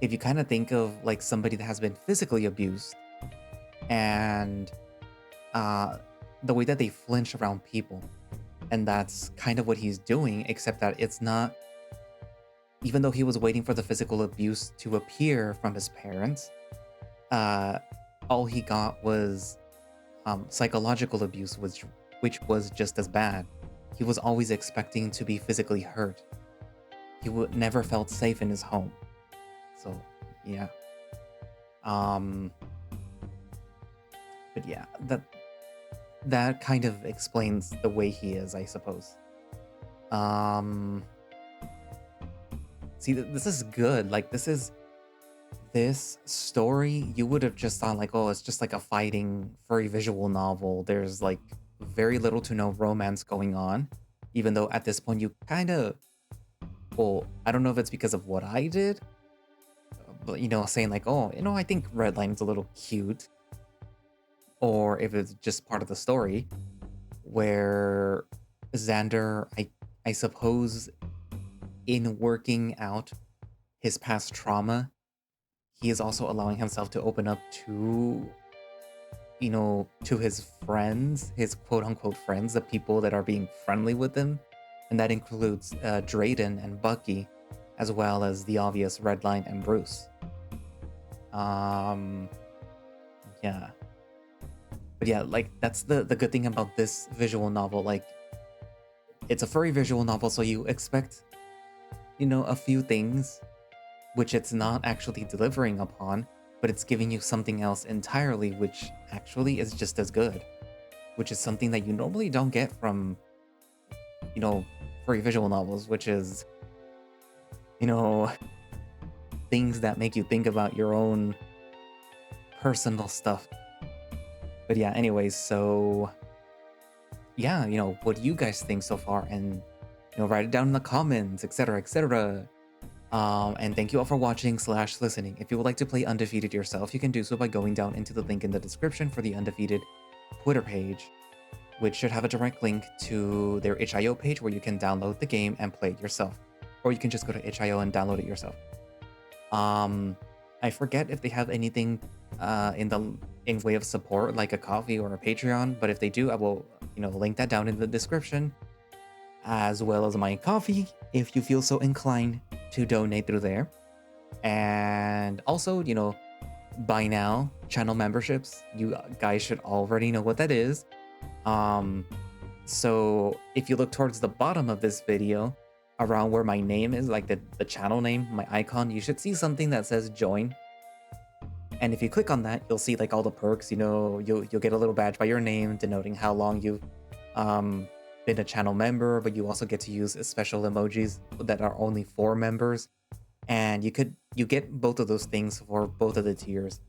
if you kind of think of like somebody that has been physically abused and the way that they flinch around people. And that's kind of what he's doing, except that it's not, even though he was waiting for the physical abuse to appear from his parents, all he got was psychological abuse, which was just as bad. He was always expecting to be physically hurt. He never felt safe in his home. So, yeah. But yeah, that kind of explains the way he is, I suppose. See, this is good. Like, this story, you would have just thought like, oh, it's just like a fighting furry visual novel. There's like very little to no romance going on, even though at this point you kind of, well, I don't know if it's because of what I did, but saying like, oh, I think Redline's a little cute, or if it's just part of the story where Xander, I suppose, in working out his past trauma, he is also allowing himself to open up to, to his friends, his quote unquote friends, the people that are being friendly with him. And that includes Drayden and Bucky, as well as the obvious Redline and Bruce. Yeah. But yeah, like, that's the good thing about this visual novel. Like, it's a furry visual novel, so you expect, a few things, which it's not actually delivering upon, but it's giving you something else entirely, which actually is just as good, which is something that you normally don't get from, furry visual novels, which is, things that make you think about your own personal stuff. But yeah, anyways, so yeah, what do you guys think so far? And write it down in the comments, etc., etc. And thank you all for watching / listening. If you would like to play Undefeated yourself, you can do so by going down into the link in the description for the Undefeated Twitter page, which should have a direct link to their itch.io page where you can download the game and play it yourself. Or you can just go to itch.io and download it yourself. I forget if they have anything in way of support, like a coffee or a Patreon, but if they do, I will, link that down in the description, as well as my coffee, if you feel so inclined to donate through there. And also, by now, channel memberships, you guys should already know what that is. So if you look towards the bottom of this video, around where my name is, like the channel name, my icon, you should see something that says join. And if you click on that, you'll see like all the perks. You'll get a little badge by your name denoting how long you've been a channel member, but you also get to use special emojis that are only for members. And you get both of those things for both of the tiers.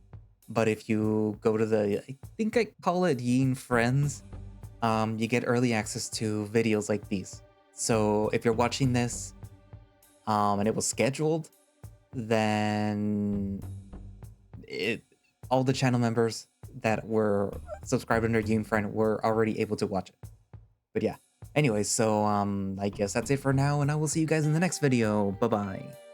But if you go to I think I call it Yeen Friends, you get early access to videos like these. So if you're watching this and it was scheduled, then all the channel members that were subscribed under Yeen Friend were already able to watch it. But yeah, anyways, so I guess that's it for now, and I will see you guys in the next video. Bye-bye.